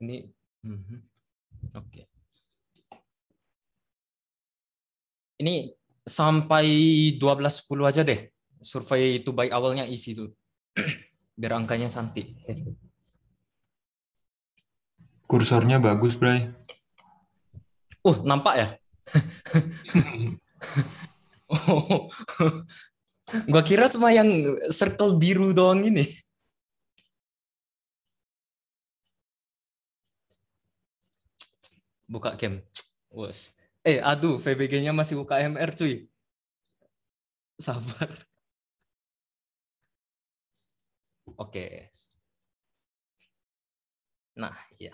Ini, oke. Ini sampai 12.10 aja deh. Survei itu baik awalnya isi tuh. Biar angkanya cantik. Kursornya bagus, Bray. Nampak ya? Oh, gua kira cuma yang circle biru doang ini. Buka game. Wes. Aduh, VBG-nya masih UKMR cuy. Sabar. Oke. Nah, ya.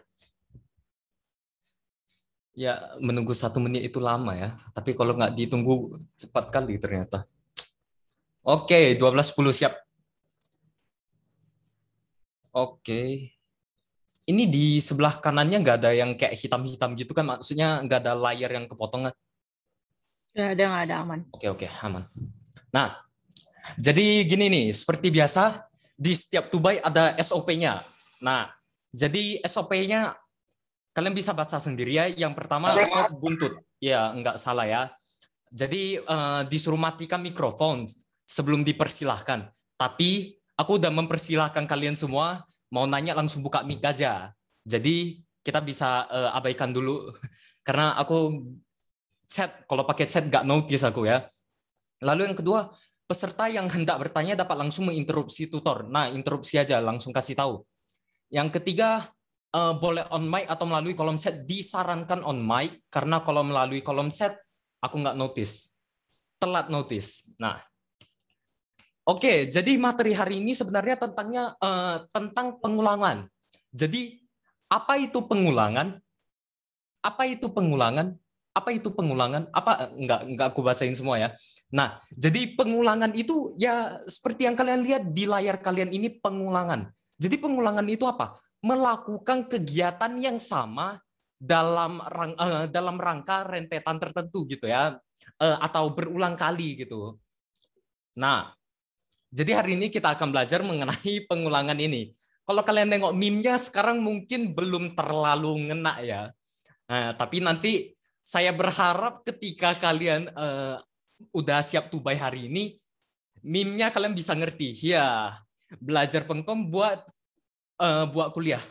Ya, menunggu 1 menit itu lama ya. Tapi kalau nggak ditunggu cepat kali ternyata. Oke, 12.10 siap. Oke. Ini di sebelah kanannya nggak ada yang kayak hitam-hitam gitu kan? Maksudnya nggak ada layar yang kepotongan. Nggak ada, aman. Oke, aman. Nah, jadi gini nih, seperti biasa di setiap tubai ada SOP-nya. Nah, jadi SOP-nya kalian bisa baca sendiri ya. Yang pertama short buntut. Ya, nggak salah ya. Jadi disuruh matikan mikrofon sebelum dipersilahkan. Tapi aku udah mempersilahkan kalian semua, mau nanya langsung buka mic aja. Jadi kita bisa abaikan dulu karena aku chat, kalau pakai chat nggak notice aku ya. Lalu yang kedua, peserta yang hendak bertanya dapat langsung menginterupsi tutor. Nah, interupsi aja, langsung kasih tahu. Yang ketiga, boleh on mic atau melalui kolom chat. Disarankan on mic, karena kalau melalui kolom chat, aku nggak notice. Telat notice. Nah, oke, jadi materi hari ini sebenarnya tentang pengulangan. Jadi, apa itu pengulangan? Apa itu pengulangan? Apa itu pengulangan? Enggak aku bacain semua ya. Nah, jadi pengulangan itu ya seperti yang kalian lihat di layar kalian ini pengulangan. Jadi pengulangan itu apa? Melakukan kegiatan yang sama dalam rangka rentetan tertentu gitu ya, atau berulang kali gitu. Nah, jadi hari ini kita akan belajar mengenai pengulangan ini. Kalau kalian nengok meme-nya sekarang mungkin belum terlalu ngena ya. Nah, tapi nanti saya berharap ketika kalian udah siap tubai hari ini, meme-nya kalian bisa ngerti. Ya, belajar pengkom buat kuliah.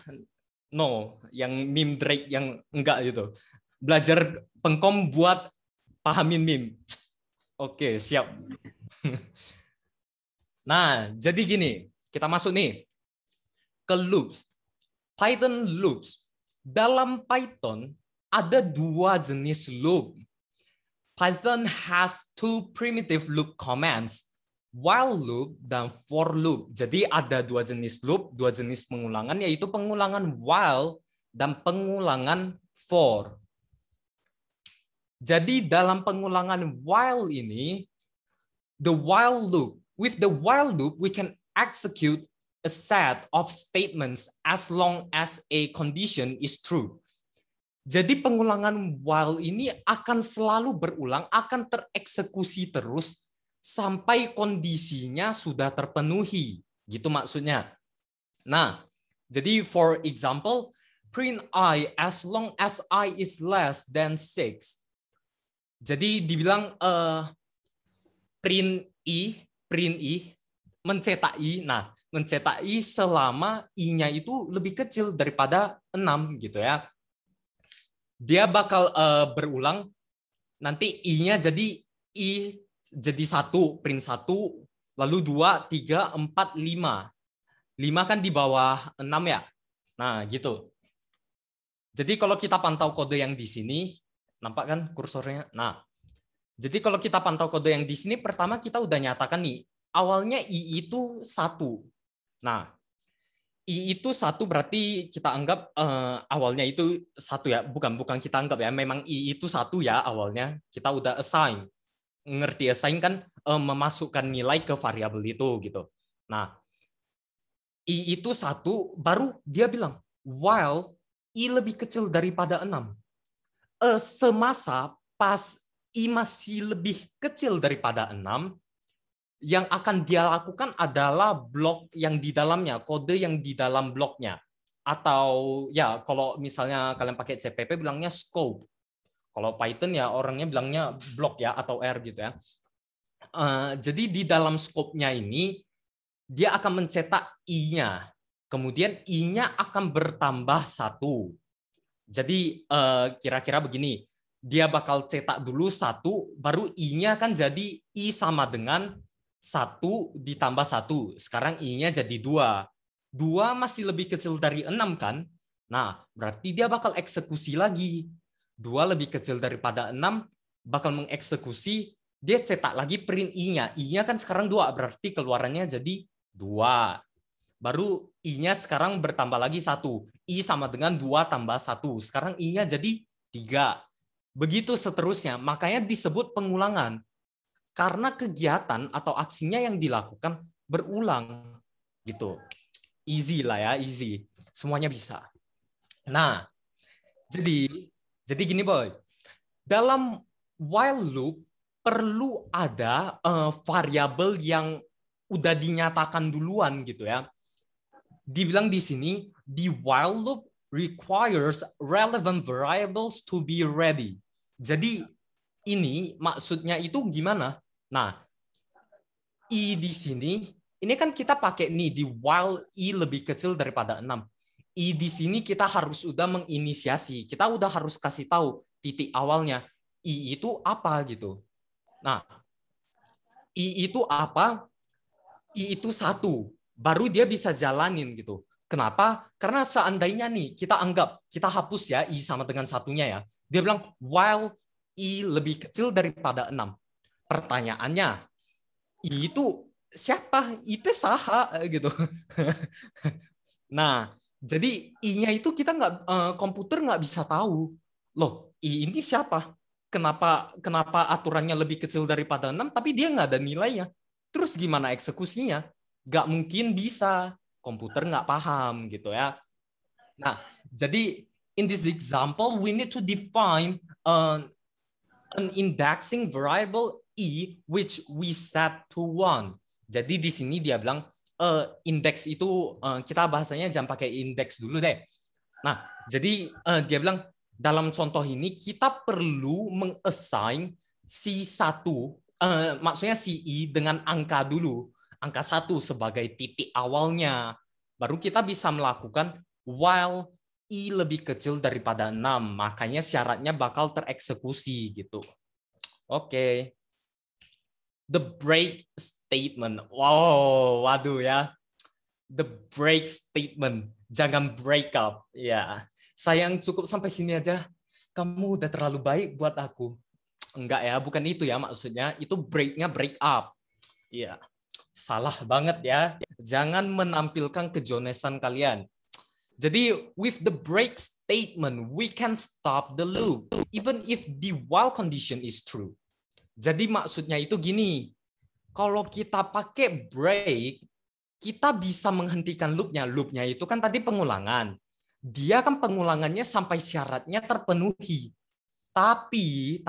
No, yang meme Drake yang enggak gitu. Belajar pengkom buat pahamin meme. Oke, siap. Nah, jadi gini, kita masuk nih ke loops. Python loops. Dalam Python ada 2 jenis loop. Python has 2 primitive loop commands, while loop dan for loop. Jadi ada 2 jenis loop, 2 jenis pengulangan, yaitu pengulangan while dan pengulangan for. Jadi dalam pengulangan while ini, with the while loop, we can execute a set of statements as long as a condition is true. Jadi pengulangan while ini akan selalu berulang, akan tereksekusi terus sampai kondisinya sudah terpenuhi. Gitu maksudnya. Nah, jadi for example, print I as long as I is less than 6. Jadi dibilang print I, mencetak I. Nah, mencetak I selama I-nya itu lebih kecil daripada 6 gitu ya. Dia bakal berulang, nanti I-nya jadi 1, print 1, lalu 2, 3, 4, 5. 5 kan di bawah 6 ya. Nah, gitu. Jadi kalau kita pantau kode yang di sini, nampak kan kursornya? Nah, jadi kalau kita pantau kode yang di sini, pertama kita udah nyatakan nih, awalnya I itu 1. Nah, I itu 1 berarti kita anggap awalnya itu 1 ya. Bukan kita anggap ya. Memang I itu 1 ya awalnya. Kita udah assign. Ngerti assign kan memasukkan nilai ke variabel itu gitu. Nah, I itu 1, baru dia bilang while I lebih kecil daripada 6. Semasa pas I masih lebih kecil daripada 6, yang akan dia lakukan adalah blok yang di dalamnya, kode yang di dalam bloknya. atau ya kalau misalnya kalian pakai CPP bilangnya scope. Kalau Python ya orangnya bilangnya block ya atau R gitu ya. Jadi di dalam scope-nya ini dia akan mencetak I-nya. Kemudian I-nya akan bertambah 1. Jadi kira-kira begini, dia bakal cetak dulu 1, baru I-nya kan jadi I sama dengan 1 ditambah 1. Sekarang I-nya jadi 2. 2 masih lebih kecil dari 6 kan? Nah, berarti dia bakal eksekusi lagi. 2 lebih kecil daripada 6, bakal mengeksekusi, dia cetak lagi print I-nya. I-nya kan sekarang 2, berarti keluarannya jadi 2. Baru I-nya sekarang bertambah lagi 1. I sama dengan 2 tambah 1. Sekarang I-nya jadi 3. Begitu seterusnya. Makanya disebut pengulangan. Karena kegiatan atau aksinya yang dilakukan berulang. Gitu. Easy lah ya, easy. Semuanya bisa. Nah, jadi gini boy. Dalam while loop perlu ada variabel yang udah dinyatakan duluan gitu ya. Dibilang di sini, the while loop requires relevant variables to be ready. Jadi ini maksudnya itu gimana? Nah, I di sini, ini kan kita pakai nih di while I lebih kecil daripada 6. I di sini kita harus udah menginisiasi. Kita udah harus kasih tahu titik awalnya. I itu apa gitu. Nah, I itu apa? I itu 1. Baru dia bisa jalanin gitu. Kenapa? Karena seandainya nih kita anggap, kita hapus ya I sama dengan 1-nya ya. Dia bilang while I lebih kecil daripada 6. Pertanyaannya, I itu siapa? Itu saha gitu. Nah, jadi I-nya itu kita komputer nggak bisa tahu. Loh, I ini siapa? Kenapa aturannya lebih kecil daripada 6 tapi dia nggak ada nilainya? Terus gimana eksekusinya? Nggak mungkin bisa. Komputer nggak paham gitu ya. Nah, jadi in this example, we need to define an indexing variable E which we set to 1. Jadi di sini dia bilang index itu kita bahasanya jangan pakai index dulu deh. Nah, jadi dia bilang dalam contoh ini kita perlu mengassign si 1, maksudnya si I dengan angka dulu. Angka 1 sebagai titik awalnya. Baru kita bisa melakukan while I lebih kecil daripada 6. Makanya syaratnya bakal tereksekusi gitu. Oke. The break statement. Wow, waduh ya. The break statement. Jangan break up. Ya. Sayang cukup sampai sini aja. Kamu udah terlalu baik buat aku. Enggak ya, bukan itu ya maksudnya. Itu break-nya break up. Iya. Salah banget ya. Jangan menampilkan kejonesan kalian. Jadi with the break statement, we can stop the loop even if the while condition is true. Jadi maksudnya itu gini. Kalau kita pakai break, kita bisa menghentikan loop-nya. Loop-nya itu kan tadi pengulangan. Dia kan pengulangannya sampai syaratnya terpenuhi. Tapi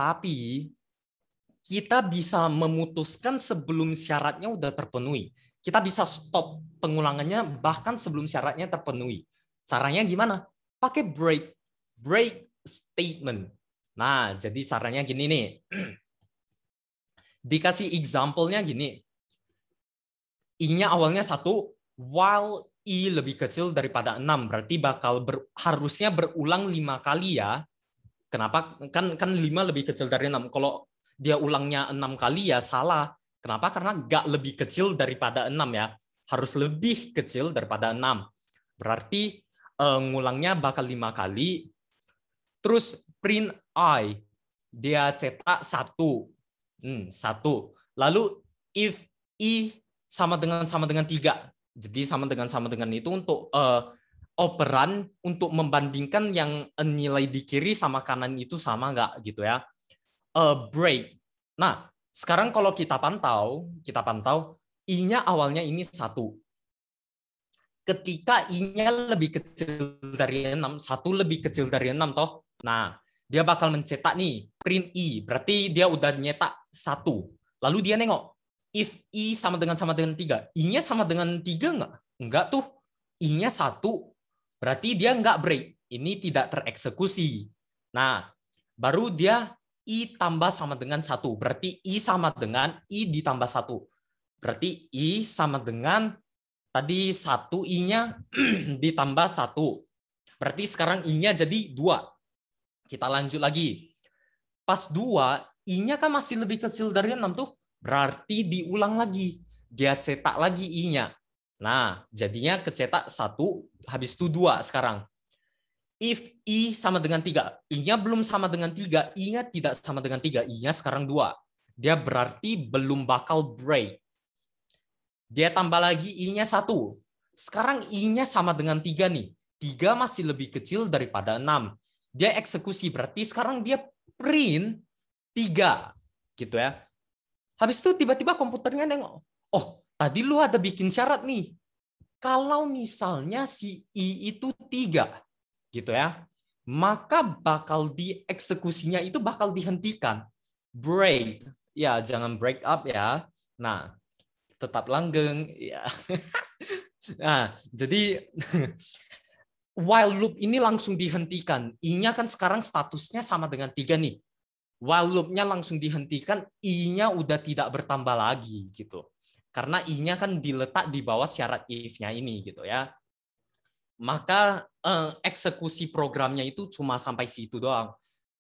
kita bisa memutuskan sebelum syaratnya udah terpenuhi. Kita bisa stop pengulangannya bahkan sebelum syaratnya terpenuhi. Caranya gimana? Pakai break statement. Nah, jadi caranya gini nih. Dikasih example-nya gini. I-nya awalnya 1, while I lebih kecil daripada 6. Berarti harusnya berulang 5 kali ya. Kenapa? Kan 5 lebih kecil dari 6. Kalau dia ulangnya 6 kali ya salah. Kenapa? Karena nggak lebih kecil daripada 6 ya. Harus lebih kecil daripada 6. Berarti ngulangnya bakal 5 kali. Terus print I. Dia cetak 1. 1. Lalu if I sama dengan 3. Jadi sama dengan itu untuk operan untuk membandingkan yang nilai di kiri sama kanan itu sama nggak gitu ya. Break. Nah, sekarang kalau kita pantau I-nya awalnya ini 1. Ketika I-nya lebih kecil dari 6, 1 lebih kecil dari 6 toh. Nah, dia bakal mencetak nih print I. Berarti dia udah nyetak 1. Lalu dia nengok if I sama dengan 3. I-nya sama dengan 3 nggak? Enggak tuh. I-nya 1. Berarti dia nggak break. Ini tidak tereksekusi. Nah, baru dia I tambah sama dengan 1. Berarti I sama dengan I ditambah 1. Berarti I sama dengan tadi 1 I-nya ditambah 1. Berarti sekarang I-nya jadi 2. Kita lanjut lagi. Pas 2, I-nya kan masih lebih kecil dari 6 tuh. Berarti diulang lagi. Dia cetak lagi I-nya. Nah, jadinya kecetak 1, habis itu 2 sekarang. If I sama dengan 3, I-nya belum sama dengan 3, I-nya tidak sama dengan 3, I-nya sekarang 2. Dia berarti belum bakal break. Dia tambah lagi I-nya 1. Sekarang I-nya sama dengan 3 nih. 3 masih lebih kecil daripada 6. Dia eksekusi, berarti sekarang dia print 3. Gitu ya. Habis itu tiba-tiba komputernya nengok. Oh, tadi lu ada bikin syarat nih. Kalau misalnya si I itu 3, gitu ya, maka bakal dieksekusinya itu bakal dihentikan. Break. Ya, jangan break up ya. Nah, tetap langgeng. Ya. Nah, jadi while loop ini langsung dihentikan. I-nya kan sekarang statusnya sama dengan 3 nih. While loop-nya langsung dihentikan, I-nya udah tidak bertambah lagi gitu. Karena I-nya kan diletak di bawah syarat if-nya ini gitu ya. Maka eksekusi programnya itu cuma sampai situ doang.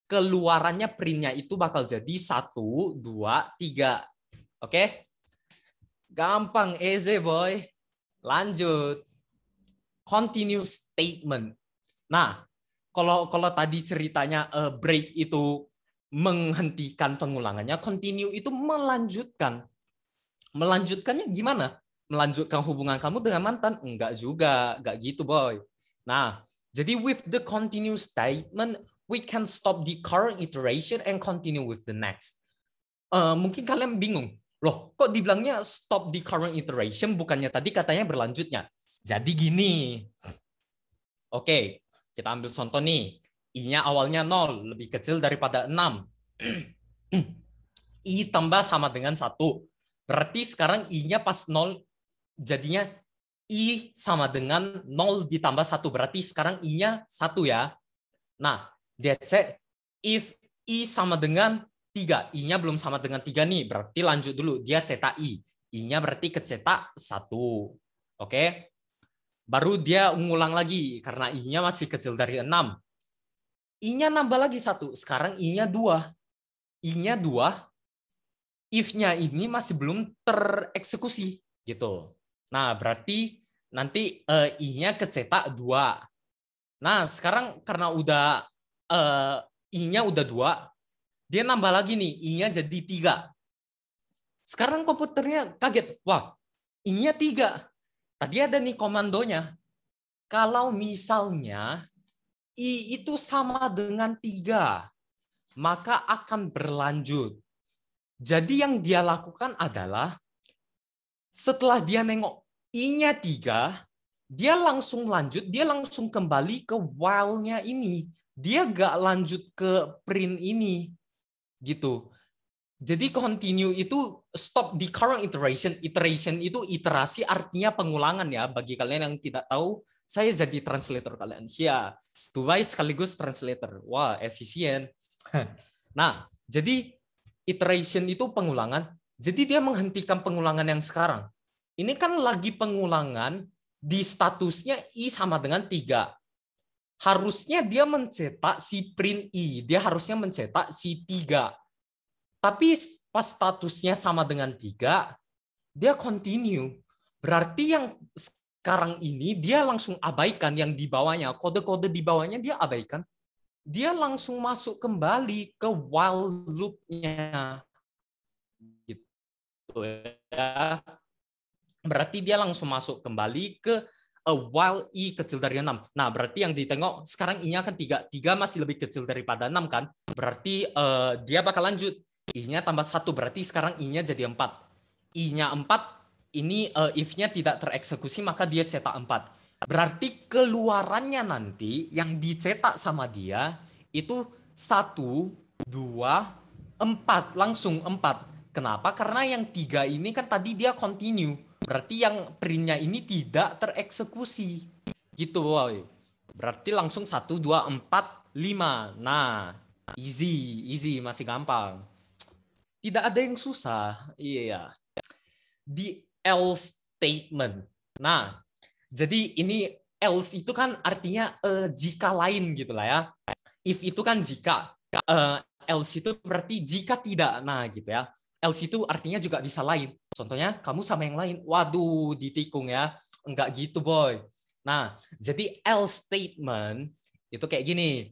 Keluarannya print-nya itu bakal jadi 1, 2, 3. Oke? Gampang, easy boy. Lanjut. Continuous statement. Nah, kalau tadi ceritanya break itu menghentikan pengulangannya, continue itu melanjutkan. Melanjutkannya gimana? Melanjutkan hubungan kamu dengan mantan? Enggak juga, enggak gitu boy. Nah, jadi with the continuous statement, we can stop the current iteration and continue with the next. Mungkin kalian bingung, loh kok dibilangnya stop the current iteration, bukannya tadi katanya berlanjutnya. Jadi gini, oke, kita ambil contoh nih. I-nya awalnya 0, lebih kecil daripada 6. I tambah sama dengan 1. Berarti sekarang I-nya pas 0, jadinya I sama dengan 0 ditambah 1. Berarti sekarang I-nya 1 ya. Nah, dia cek if I sama dengan 3. I-nya belum sama dengan 3 nih. Berarti lanjut dulu. Dia cetak I. I-nya berarti kecetak 1. Oke. Baru dia ngulang lagi. Karena I-nya masih kecil dari 6. I-nya nambah lagi 1. Sekarang I-nya 2. I-nya 2. If-nya ini masih belum tereksekusi gitu. Nah, berarti nanti I-nya kecetak 2. Nah, sekarang karena udah I-nya udah 2, dia nambah lagi nih, I-nya jadi 3. Sekarang komputernya kaget. Wah, I-nya 3. Tadi ada nih komandonya. Kalau misalnya I itu sama dengan 3, maka akan berlanjut. Jadi yang dia lakukan adalah setelah dia nengok I-nya 3, dia langsung lanjut, dia langsung kembali ke while-nya ini. Dia nggak lanjut ke print ini. Gitu. Jadi continue itu stop the current iteration. Iteration itu iterasi artinya pengulangan ya. Bagi kalian yang tidak tahu, saya jadi translator kalian. Ya, Tubai sekaligus translator. Wah, efisien. Nah, jadi iteration itu pengulangan. Jadi dia menghentikan pengulangan yang sekarang. Ini kan lagi pengulangan di statusnya I sama dengan 3. Harusnya dia mencetak si print I. Dia harusnya mencetak si 3. Tapi pas statusnya sama dengan 3, dia continue. Berarti yang sekarang ini dia langsung abaikan yang di bawahnya. Kode-kode di bawahnya dia abaikan. Dia langsung masuk kembali ke while loop-nya. Gitu ya. Berarti dia langsung masuk kembali ke while I kecil dari 6. Nah, berarti yang ditengok sekarang I-nya kan 3. 3 masih lebih kecil daripada 6 kan? Berarti dia bakal lanjut. I-nya tambah 1, berarti sekarang I-nya jadi 4. I-nya 4, ini if-nya tidak tereksekusi, maka dia cetak 4. Berarti keluarannya nanti yang dicetak sama dia itu 1, 2, 4. Langsung 4. Kenapa? Karena yang 3 ini kan tadi dia continue. Berarti yang print-nya ini tidak tereksekusi. Gitu, woy. Berarti langsung 1, 2, 4, 5. Nah, easy, masih gampang. Tidak ada yang susah. Iya. The else statement. Nah, jadi ini else itu kan artinya jika lain gitu lah ya. If itu kan jika. Else itu berarti jika tidak. Nah, gitu ya. Else itu artinya juga bisa lain. Contohnya kamu sama yang lain. Waduh, ditikung ya. Enggak gitu, boy. Nah, jadi else statement itu kayak gini.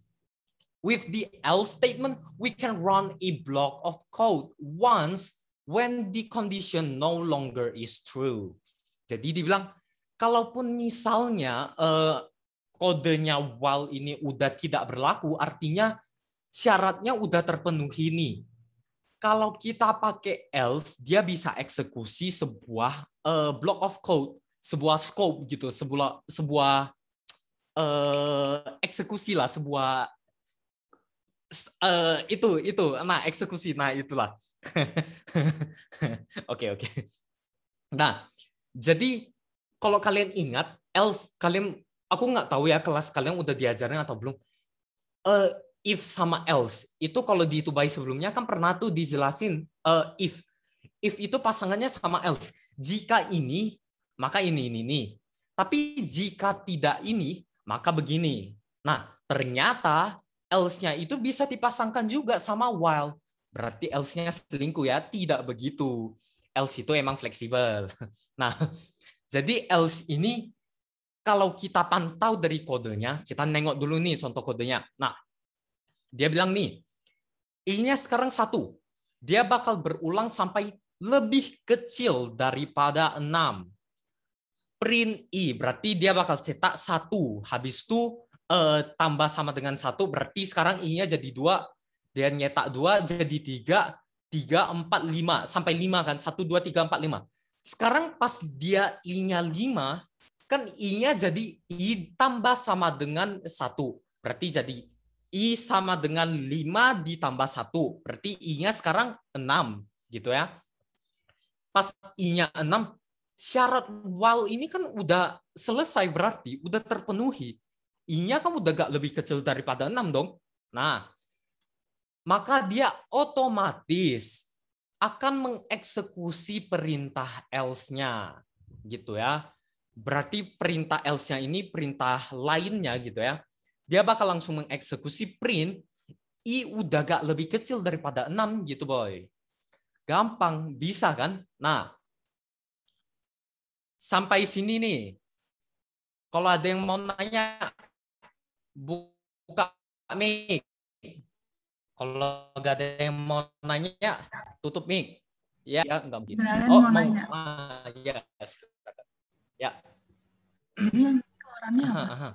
With the else statement, we can run a block of code once when the condition no longer is true. Jadi dibilang, kalaupun misalnya kodenya while ini udah tidak berlaku, artinya syaratnya udah terpenuhi nih. Kalau kita pakai else, dia bisa eksekusi sebuah block of code, sebuah scope gitu, sebuah eksekusi lah, sebuah itu nah eksekusi, nah itulah. Oke. Nah, jadi kalau kalian ingat else, aku nggak tahu ya kelas kalian udah diajarin atau belum. If sama else itu kalau di Tubai sebelumnya kan pernah tuh dijelasin if itu pasangannya sama else. Jika ini maka ini. Tapi jika tidak ini maka begini. Nah, ternyata else-nya itu bisa dipasangkan juga sama while. Berarti else-nya selingkuh ya? Tidak begitu. Else itu emang fleksibel. Nah, jadi else ini kalau kita pantau dari kodenya, kita nengok dulu nih contoh kodenya. Nah, dia bilang nih, I-nya sekarang 1. Dia bakal berulang sampai lebih kecil daripada 6. Print I, berarti dia bakal cetak 1. Habis itu tambah sama dengan 1, berarti sekarang I-nya jadi 2. Dia nyetak 2 jadi 3, 4, 5. Sampai 5 kan, 1, 2, 3, 4, 5. Sekarang pas dia I-nya 5, kan I-nya jadi I tambah sama dengan 1. Berarti jadi I sama dengan 5 ditambah 1. Berarti I-nya sekarang 6. Gitu ya. Pas I-nya 6, syarat while ini kan udah selesai, berarti udah terpenuhi. I-nya kan udah gak lebih kecil daripada 6 dong. Nah, maka dia otomatis akan mengeksekusi perintah else-nya. Gitu ya. Berarti perintah else-nya ini perintah lainnya gitu ya. Dia bakal langsung mengeksekusi print I udah gak lebih kecil daripada 6 gitu, boy. Gampang, bisa kan? Nah, sampai sini nih. Kalau ada yang mau nanya, buka mic. Kalau nggak ada yang mau nanya, tutup mic. Ya, nggak mungkin. Brian Oh, mau mau. nanya. Ya. Ya. Jadi yang keluarannya apa?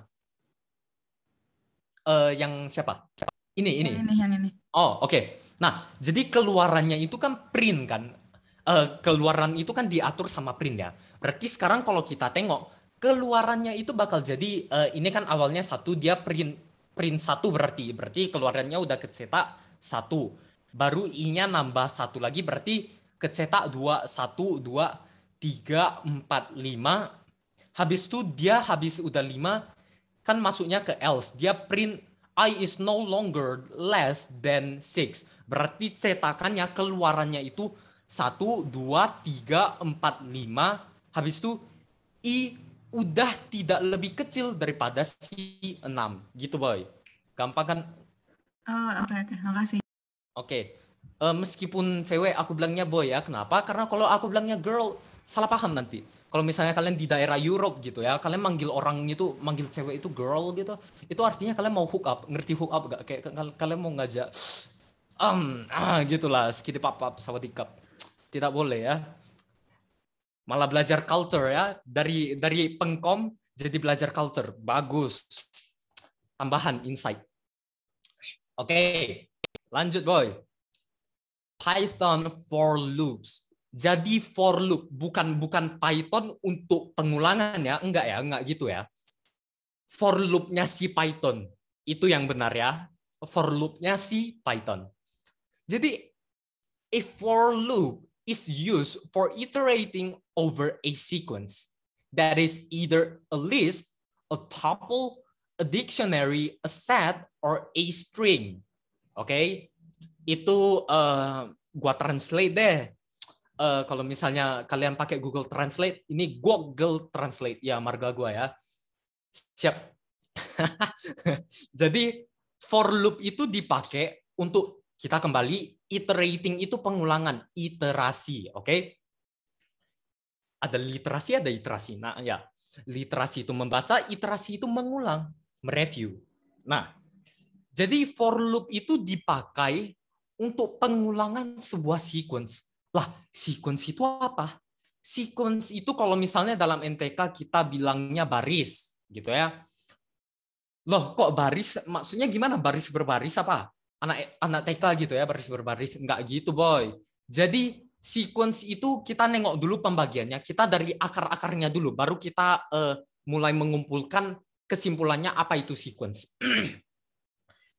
Yang siapa? Ini. Yang ini. Oh, oke. Nah, jadi keluarannya itu kan print kan. Keluaran itu kan diatur sama print ya. Berarti sekarang kalau kita tengok, keluarannya itu bakal jadi, ini kan awalnya 1, dia print 1 berarti keluarannya udah kecetak 1. Baru I-nya nambah 1 lagi, berarti kecetak 2, 1, 2, 3, 4, 5. Habis itu dia habis udah 5, kan masuknya ke else. Dia print I is no longer less than 6. Berarti cetakannya, keluarannya itu 1, 2, 3, 4, 5. Habis itu I udah tidak lebih kecil daripada si 6. Gitu, boy. Gampang kan? Oh, oke. Makasih. Oke. Meskipun cewek aku bilangnya boy ya. Kenapa? Karena kalau aku bilangnya girl, salah paham nanti. Kalau misalnya kalian di daerah Europe gitu ya, kalian manggil orang itu, manggil cewek itu girl gitu, itu artinya kalian mau hook up. Ngerti hook up gak? Kayak kalian mau ngajak gitulah, skidi pap sama dikap. Tidak boleh ya. Malah belajar culture ya, dari pengkom jadi belajar culture. Bagus. Tambahan insight. Oke, lanjut boy. Python for loops. Jadi for loop bukan Python untuk pengulangan ya, enggak gitu ya. For loop-nya si Python itu yang benar ya. For loop-nya si Python. Jadi a for loop is used for iterating over a sequence that is either a list, a tuple, a dictionary, a set, or a string. Oke, itu gua translate deh. Kalau misalnya kalian pakai Google Translate, ini Google Translate ya, marga gua ya. Siap. Jadi for loop itu dipakai untuk kita kembali, iterating itu pengulangan, iterasi, oke? Ada literasi, ada iterasi. Nah, ya, literasi itu membaca, iterasi itu mengulang, mereview. Nah, jadi for loop itu dipakai untuk pengulangan sebuah sequence. Lah, sequence itu apa? Sequence itu kalau misalnya dalam NTK kita bilangnya baris, gitu ya. Loh, kok baris? Maksudnya gimana? Baris berbaris apa? Anak TK gitu ya, baris berbaris. Enggak gitu, boy. Jadi sequence itu kita nengok dulu pembagiannya. Kita dari akar-akarnya dulu, baru kita mulai mengumpulkan kesimpulannya apa itu sequence.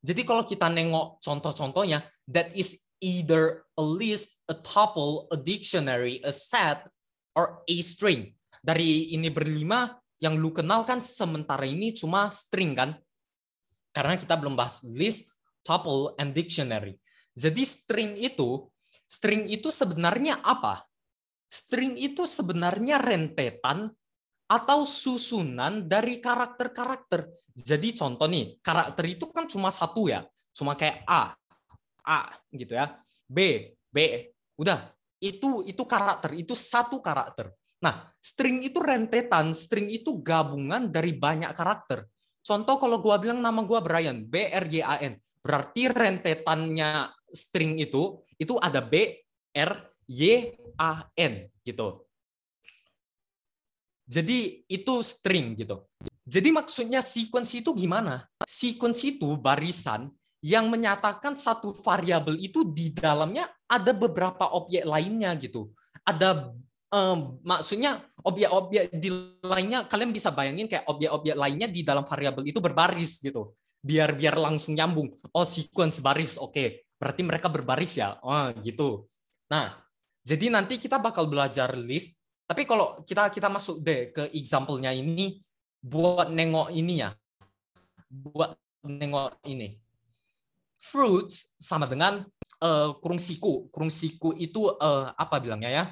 Jadi kalau kita nengok contoh-contohnya, that is either a list, a tuple, a dictionary, a set, or a string. Dari ini berlima, yang lu kenal kan sementara ini cuma string kan? Karena kita belum bahas list, tuple, and dictionary. Jadi string itu sebenarnya apa? String itu sebenarnya rentetan atau susunan dari karakter-karakter. Jadi contoh nih, karakter itu kan cuma satu ya. Cuma kayak A gitu ya. B, udah. Itu karakter, itu satu karakter. Nah, string itu rentetan, string itu gabungan dari banyak karakter. Contoh kalau gua bilang nama gua Brian, BRYAN, berarti rentetannya string itu ada BRYAN gitu. Jadi itu string gitu. Jadi maksudnya sequence itu gimana? Sequence itu barisan yang menyatakan satu variabel itu di dalamnya ada beberapa objek lainnya gitu. Ada maksudnya objek-objek di lainnya, kalian bisa bayangin kayak objek-objek lainnya di dalam variabel itu berbaris gitu. Biar langsung nyambung. Oh, sequence baris. Oke. Berarti mereka berbaris ya. Oh, gitu. Nah, jadi nanti kita bakal belajar list. Tapi kalau kita masuk deh ke example-nya ini buat nengok ini ya. Buat nengok ini. Fruits sama dengan kurung siku. Kurung siku itu apa bilangnya ya?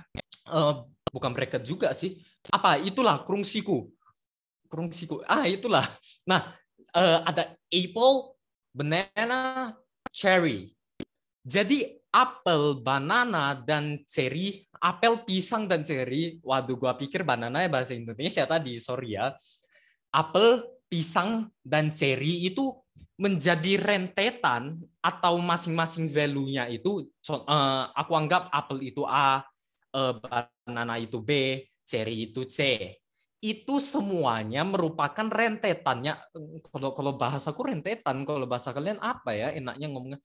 Bukan bracket juga sih. Apa? Itulah kurung siku. Kurung siku. Itulah. Nah, ada apple, banana, cherry. Jadi apel, banana, dan cherry, apel, pisang, dan cherry. Waduh, gua pikir banana ya bahasa Indonesia tadi, sorry ya. Apel, pisang, dan cherry itu menjadi rentetan atau masing-masing value-nya itu, aku anggap apel itu A, banana itu B, cherry itu C. Itu semuanya merupakan rentetannya. Kalau bahasaku rentetan, kalau bahasa kalian apa ya enaknya ngomongnya?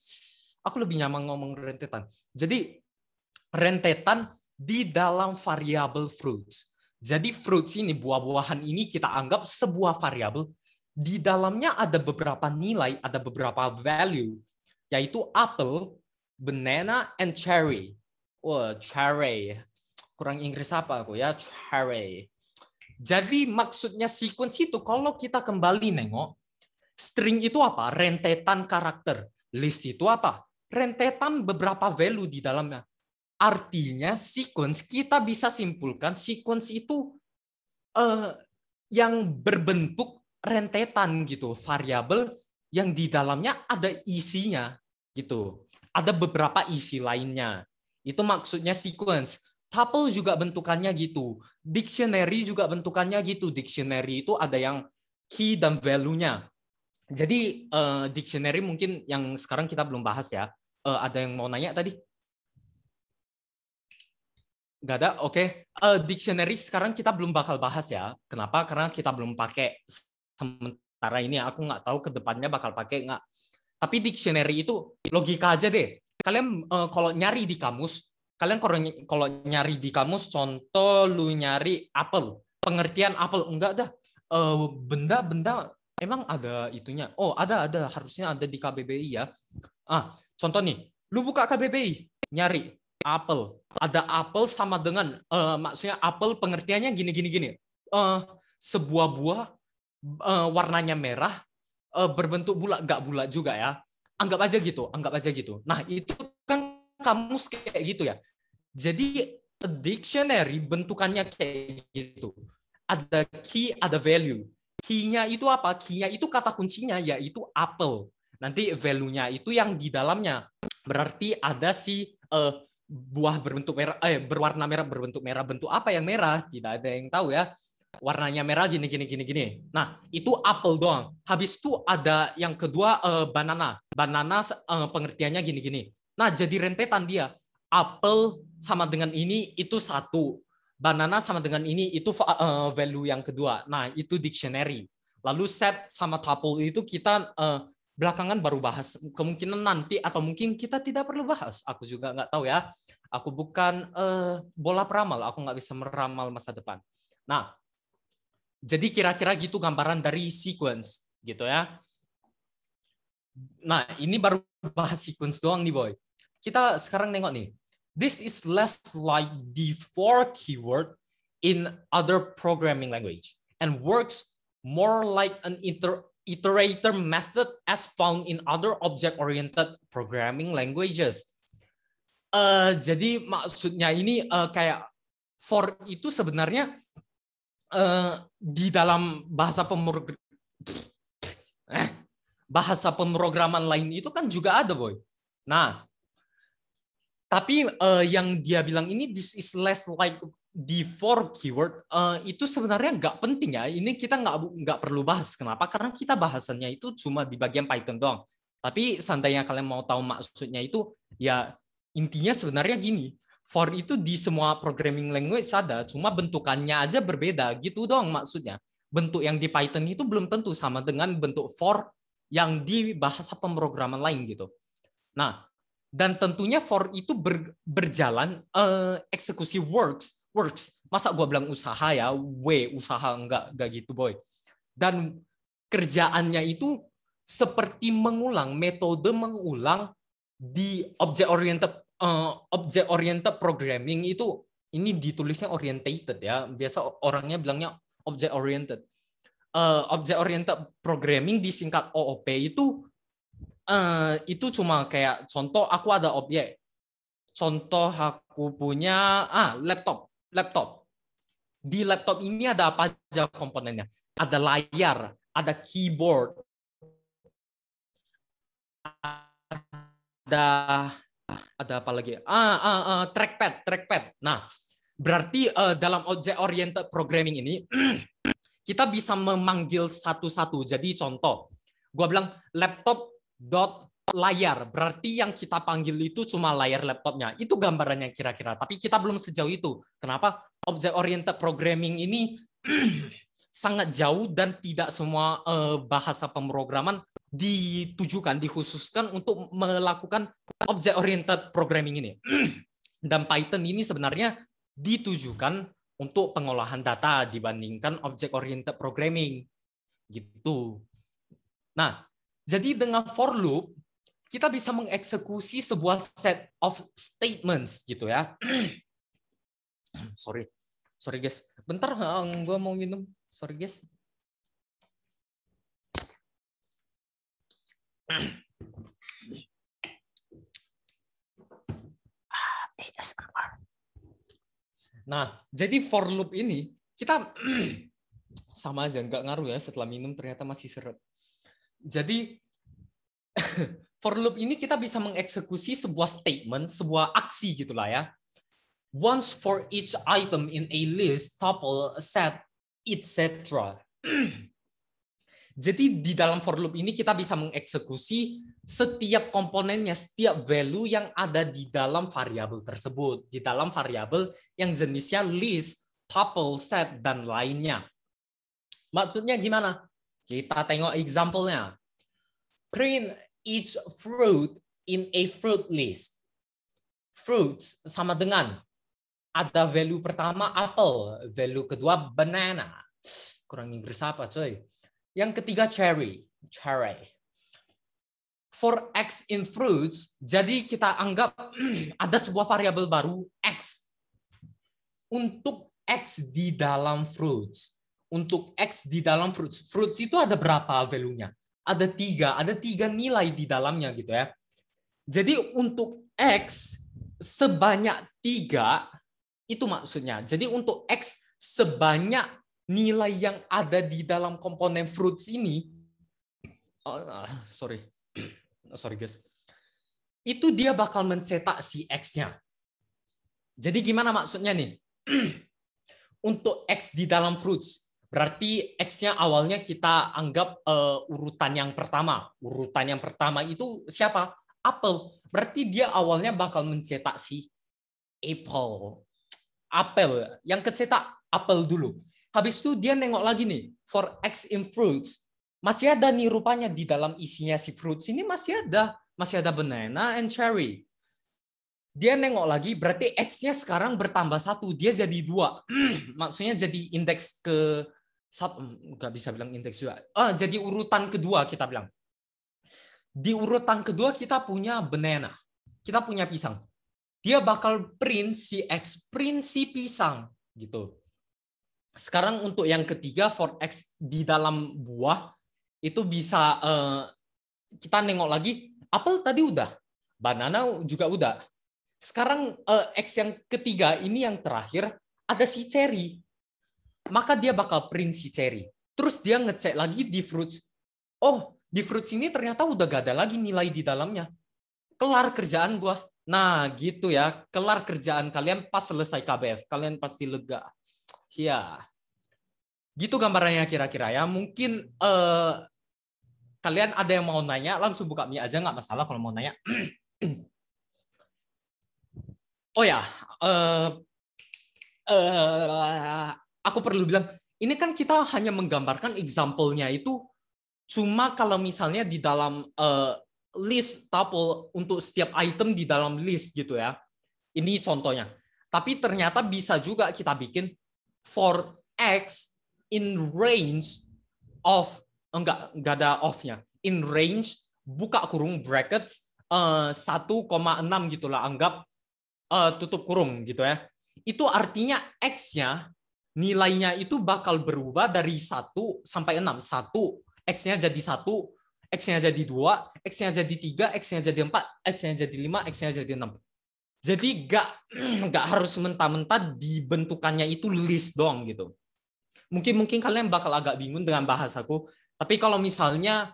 Aku lebih nyaman ngomong rentetan. Jadi rentetan di dalam variabel fruits. Jadi fruits ini, buah-buahan ini kita anggap sebuah variabel. Di dalamnya ada beberapa nilai, ada beberapa value, yaitu apple, banana, and cherry. Wah, cherry. Kurang Inggris apa aku ya? Cherry. Jadi maksudnya sequence itu, kalau kita kembali nengok, string itu apa? Rentetan karakter. List itu apa? Rentetan beberapa value di dalamnya. Artinya sequence, kita bisa simpulkan sequence itu yang berbentuk rentetan gitu, variabel yang di dalamnya ada isinya gitu. Ada beberapa isi lainnya. Itu maksudnya sequence. Tuple juga bentukannya gitu. Dictionary juga bentukannya gitu. Dictionary itu ada yang key dan value-nya. Jadi dictionary mungkin yang sekarang kita belum bahas ya. Ada yang mau nanya tadi? Nggak ada? Oke. Dictionary sekarang kita belum bakal bahas ya. Kenapa? Karena kita belum pakai sementara ini. Aku nggak tahu ke depannya bakal pakai nggak. Tapi dictionary itu logika aja deh. Kalian kalau nyari di kamus, kalian kalau nyari di kamus, contoh lu nyari apel, pengertian apel, enggak dah. Benda-benda emang ada itunya. Oh, ada, harusnya ada di KBBI ya. Contoh nih, lu buka KBBI, nyari apel. Ada apel sama dengan maksudnya apel pengertiannya gini. Sebuah buah warnanya merah, berbentuk bulat, nggak bulat juga ya. Anggap aja gitu. Nah, itu kan kamus kayak gitu ya. Jadi dictionary bentukannya kayak gitu. Ada key, ada value. Key-nya itu apa? Key-nya itu kata kuncinya yaitu apple. Nanti value-nya itu yang di dalamnya. Berarti ada si buah berbentuk merah, berwarna merah, berbentuk merah. Bentuk apa yang merah? Tidak ada yang tahu ya. Warnanya merah gini. Nah, itu apel doang. Habis itu ada yang kedua banana. Banana pengertiannya gini. Nah, jadi rentetan dia. Apel sama dengan ini itu satu. Banana sama dengan ini itu value yang kedua. Nah, itu dictionary. Lalu set sama tuple itu kita belakangan baru bahas. Kemungkinan nanti atau mungkin kita tidak perlu bahas. Aku juga nggak tahu ya. Aku bukan bola peramal. Aku nggak bisa meramal masa depan. Nah, jadi kira-kira gitu gambaran dari sequence gitu ya. Nah, ini baru bahas sequence doang nih, Boy. Kita sekarang nengok nih. This is less like the for keyword in other programming language and works more like an iterator method as found in other object-oriented programming languages. Jadi maksudnya ini kayak for itu sebenarnya di dalam bahasa pemrograman lain itu kan juga ada, Boy. Nah, tapi yang dia bilang ini this is less like the for keyword itu sebenarnya nggak penting ya. Ini kita nggak perlu bahas. Kenapa? Karena kita bahasannya itu cuma di bagian Python doang. Tapi seandainya kalian mau tahu maksudnya itu, ya intinya sebenarnya gini. For itu di semua programming language ada, cuma bentukannya aja berbeda gitu doang maksudnya. Bentuk yang di Python itu belum tentu sama dengan bentuk for yang di bahasa pemrograman lain gitu. Nah, dan tentunya for itu berjalan eksekusi works. Masa gua bilang usaha ya, usaha enggak gitu, Boy. Dan kerjaannya itu seperti metode mengulang di object oriented programming itu, ini ditulisnya orientated ya. Biasa orangnya bilangnya object oriented. Object oriented programming disingkat OOP itu cuma kayak contoh, aku ada objek. Contoh aku punya laptop. Di laptop ini ada apa aja komponennya? Ada layar, ada keyboard, ada apa lagi? Trackpad. Nah, berarti dalam object oriented programming ini kita bisa memanggil satu-satu. Jadi contoh, gua bilang laptop dot layar, berarti yang kita panggil itu cuma layar laptopnya. Itu gambarannya kira-kira. Tapi kita belum sejauh itu. Kenapa? Object oriented programming ini sangat jauh dan tidak semua bahasa pemrograman dikhususkan untuk melakukan object oriented programming ini. Dan Python ini sebenarnya ditujukan untuk pengolahan data dibandingkan object oriented programming gitu. Nah, jadi dengan for loop kita bisa mengeksekusi sebuah set of statements gitu ya. Sorry guys. Bentar, gue mau minum. Sorry guys. ASMR. Nah, jadi for loop ini kita sama aja, nggak ngaruh ya, setelah minum ternyata masih seret. Jadi for loop ini kita bisa mengeksekusi sebuah statement, sebuah aksi gitulah ya. Once for each item in a list, tuple, set, etc. Jadi di dalam for loop ini kita bisa mengeksekusi setiap komponennya, setiap value yang ada di dalam variabel tersebut, di dalam variabel yang jenisnya list, tuple, set, dan lainnya. Maksudnya gimana? Kita tengok example-nya. Print each fruit in a fruit list. Fruits sama dengan ada value pertama apple, value kedua banana. Kurang Inggris apa, coy? Yang ketiga cherry. For x in fruits, jadi kita anggap ada sebuah variabel baru x. Untuk x di dalam fruits. Fruits itu ada berapa value-nya? ada tiga nilai di dalamnya gitu ya. Jadi untuk X sebanyak 3 itu maksudnya. Jadi untuk X sebanyak nilai yang ada di dalam komponen fruits ini, sorry guys, itu dia bakal mencetak si X-nya. Jadi gimana maksudnya nih? Untuk X di dalam fruits, berarti X-nya awalnya kita anggap urutan yang pertama. Urutan yang pertama itu siapa? Apel. Berarti dia awalnya bakal mencetak si apel. Yang kecetak apel dulu. Habis itu dia nengok lagi nih, for X in fruits, masih ada nih rupanya di dalam isinya si fruits ini masih ada banana and cherry. Dia nengok lagi, berarti X-nya sekarang bertambah 1, dia jadi 2. Maksudnya jadi indeks ke nggak bisa bilang indeks juga. Jadi urutan kedua kita bilang. Di urutan kedua kita punya banana, kita punya pisang. Dia bakal print si X, print si pisang gitu. Sekarang untuk yang ketiga, for X di dalam buah itu bisa kita nengok lagi, apel tadi udah, banana juga udah. Sekarang X yang ketiga ini yang terakhir ada si cherry. Maka dia bakal print si cherry. Terus dia ngecek lagi di fruits. Oh, di fruits ini ternyata udah gak ada lagi nilai di dalamnya. Kelar kerjaan gua. Nah, gitu ya. Kelar kerjaan kalian pas selesai KBF. Kalian pasti lega. Ya. Gitu gambarannya kira-kira ya. Mungkin kalian ada yang mau nanya, langsung buka mic aja, nggak masalah kalau mau nanya. Oh ya, aku perlu bilang, ini kan kita hanya menggambarkan example-nya itu cuma kalau misalnya di dalam list tuple untuk setiap item di dalam list gitu ya. Ini contohnya. Tapi ternyata bisa juga kita bikin for X in range of, enggak ada of-nya. In range, buka kurung brackets 1,6 gitulah, anggap tutup kurung gitu ya. Itu artinya X-nya nilainya itu bakal berubah dari 1 sampai 6. 1, X-nya jadi 1, X-nya jadi 2, X-nya jadi 3, X-nya jadi 4, X-nya jadi 5, X-nya jadi 6. Jadi nggak harus mentah-mentah dibentukannya itu list doang gitu. Mungkin kalian bakal agak bingung dengan bahasaku, tapi kalau misalnya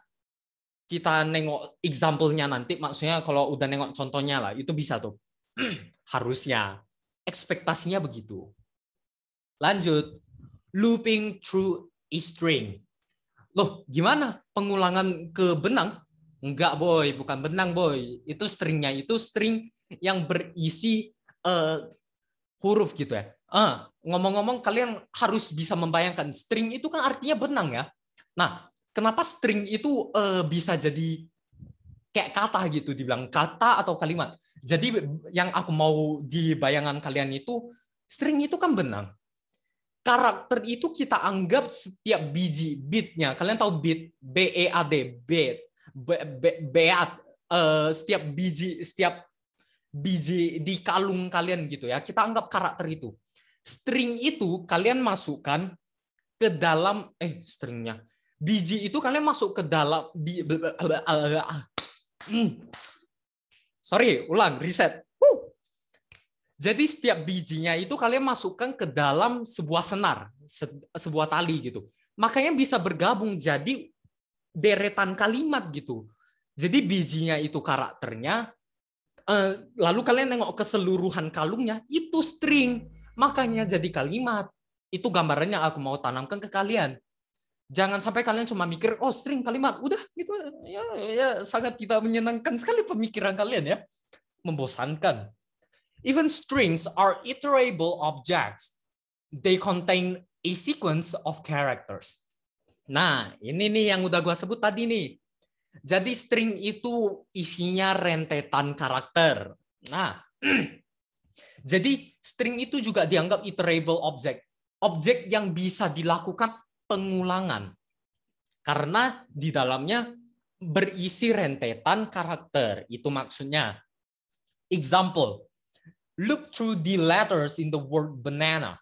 kita nengok example-nya nanti, maksudnya kalau udah nengok contohnya lah, itu bisa tuh. Harusnya. Ekspektasinya begitu. Lanjut. Looping through a string. Loh, gimana? Pengulangan ke benang? Enggak, boy. Bukan benang, boy. Itu stringnya. Itu string yang berisi huruf gitu ya. Ngomong-ngomong, kalian harus bisa membayangkan. String itu kan artinya benang ya. Nah, kenapa string itu bisa jadi kayak kata gitu, dibilang kata atau kalimat. Jadi yang aku mau di bayangan kalian itu, string itu kan benang. Karakter itu kita anggap setiap biji bitnya. Kalian tahu bit, B-E-A-D, bit, beat, setiap biji di kalung kalian gitu ya. Kita anggap karakter itu. String itu kalian masukkan ke dalam stringnya. Biji itu kalian masuk ke dalam sorry, ulang, reset. Jadi setiap bijinya itu kalian masukkan ke dalam sebuah senar, sebuah tali gitu. Makanya bisa bergabung jadi deretan kalimat gitu. Jadi bijinya itu karakternya, lalu kalian nengok keseluruhan kalungnya, itu string. Makanya jadi kalimat. Itu gambarannya aku mau tanamkan ke kalian. Jangan sampai kalian cuma mikir, oh string kalimat, udah gitu ya sangat tidak menyenangkan sekali pemikiran kalian ya, membosankan. Even strings are iterable objects. They contain a sequence of characters. Nah, ini nih yang udah gua sebut tadi nih. Jadi string itu isinya rentetan karakter. Nah, jadi string itu juga dianggap iterable object. Objek yang bisa dilakukan pengulangan. Karena di dalamnya berisi rentetan karakter. Itu maksudnya. Example. Look through the letters in the word banana.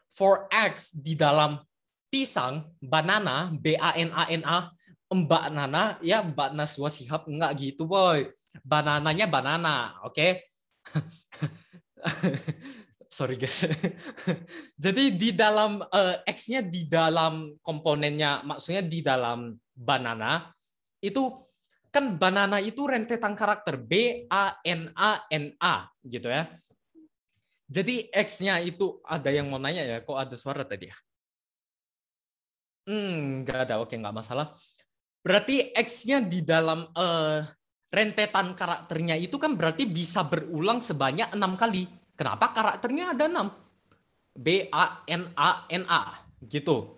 For X di dalam pisang, banana, B-A-N-A-N-A, Mbak Nana, ya Mbak Naswa Shihab, enggak gitu boy. Banananya banana, oke? Sorry guys. Jadi di dalam X-nya di dalam komponennya, maksudnya di dalam banana itu kan banana itu rentetan karakter BANANA gitu ya. Jadi X-nya itu ada yang mau nanya ya, kok ada suara tadi ya? Nggak ada, oke nggak masalah. Berarti X-nya di dalam rentetan karakternya itu kan berarti bisa berulang sebanyak 6 kali. Kenapa karakternya ada 6? BANANA gitu.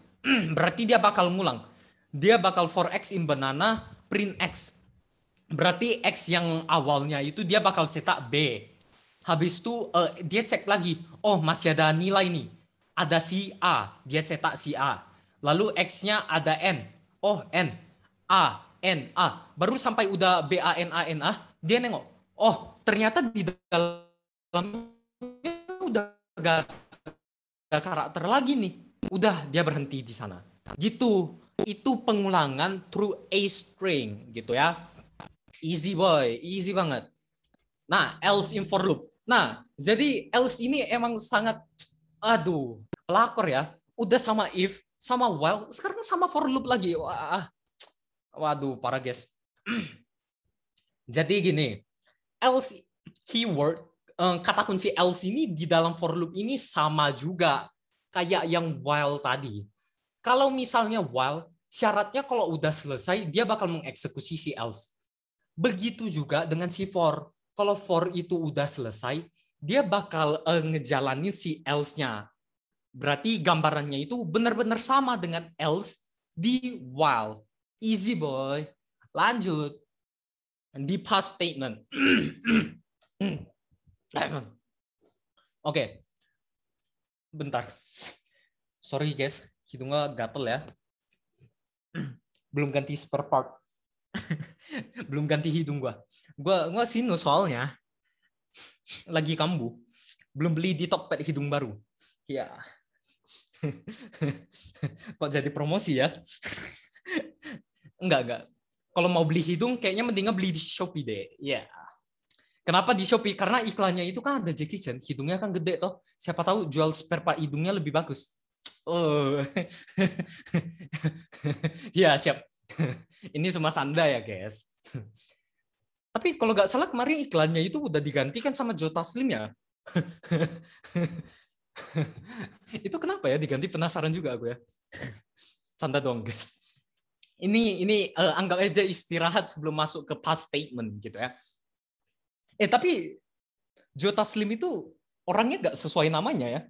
Berarti dia bakal ngulang. Dia bakal for X in banana print X. Berarti X yang awalnya itu dia bakal cetak B. Habis itu dia cek lagi. Oh, masih ada nilai nih. Ada si A, dia cetak si A. Lalu X-nya ada N. Oh, N. A, N, A. Baru sampai udah BANANA, dia nengok. Oh, ternyata di dalamnya udah gak ada karakter lagi nih. Udah, dia berhenti di sana. Gitu. Itu pengulangan through a string gitu ya. Easy boy, easy banget. Nah, else in for loop. Nah, jadi else ini emang sangat, aduh, pelakor ya. Udah sama if, sama while, sekarang sama for loop lagi. Wah, waduh, parah guys. Jadi gini, else keyword, kata kunci else ini di dalam for loop ini sama juga kayak yang while tadi. Kalau misalnya while, syaratnya kalau udah selesai, dia bakal mengeksekusi si else. Begitu juga dengan si for. Kalau for itu udah selesai, dia bakal ngejalanin si else-nya. Berarti gambarannya itu benar-benar sama dengan else di while. Easy boy. Lanjut. Di past statement. Oke. Bentar. Sorry guys, hidungnya gatel ya. Belum ganti spare part. Belum ganti hidung gua sinus soalnya lagi kambuh, belum beli di Tokped hidung baru ya. Kok jadi promosi ya? Enggak, kalau mau beli hidung kayaknya mendingan beli di Shopee deh ya. Kenapa di Shopee? Karena iklannya itu kan ada Jackie Chan, hidungnya kan gede toh, siapa tahu jual spare part hidungnya lebih bagus. Oh. Ya siap. Ini cuma sanda ya guys. Tapi kalau nggak salah kemarin iklannya itu udah digantikan sama Joe Taslim ya. Itu kenapa ya diganti, penasaran juga aku ya. Sanda dong guys. Ini anggap aja istirahat sebelum masuk ke past statement gitu ya. Tapi Joe Taslim itu orangnya nggak sesuai namanya ya.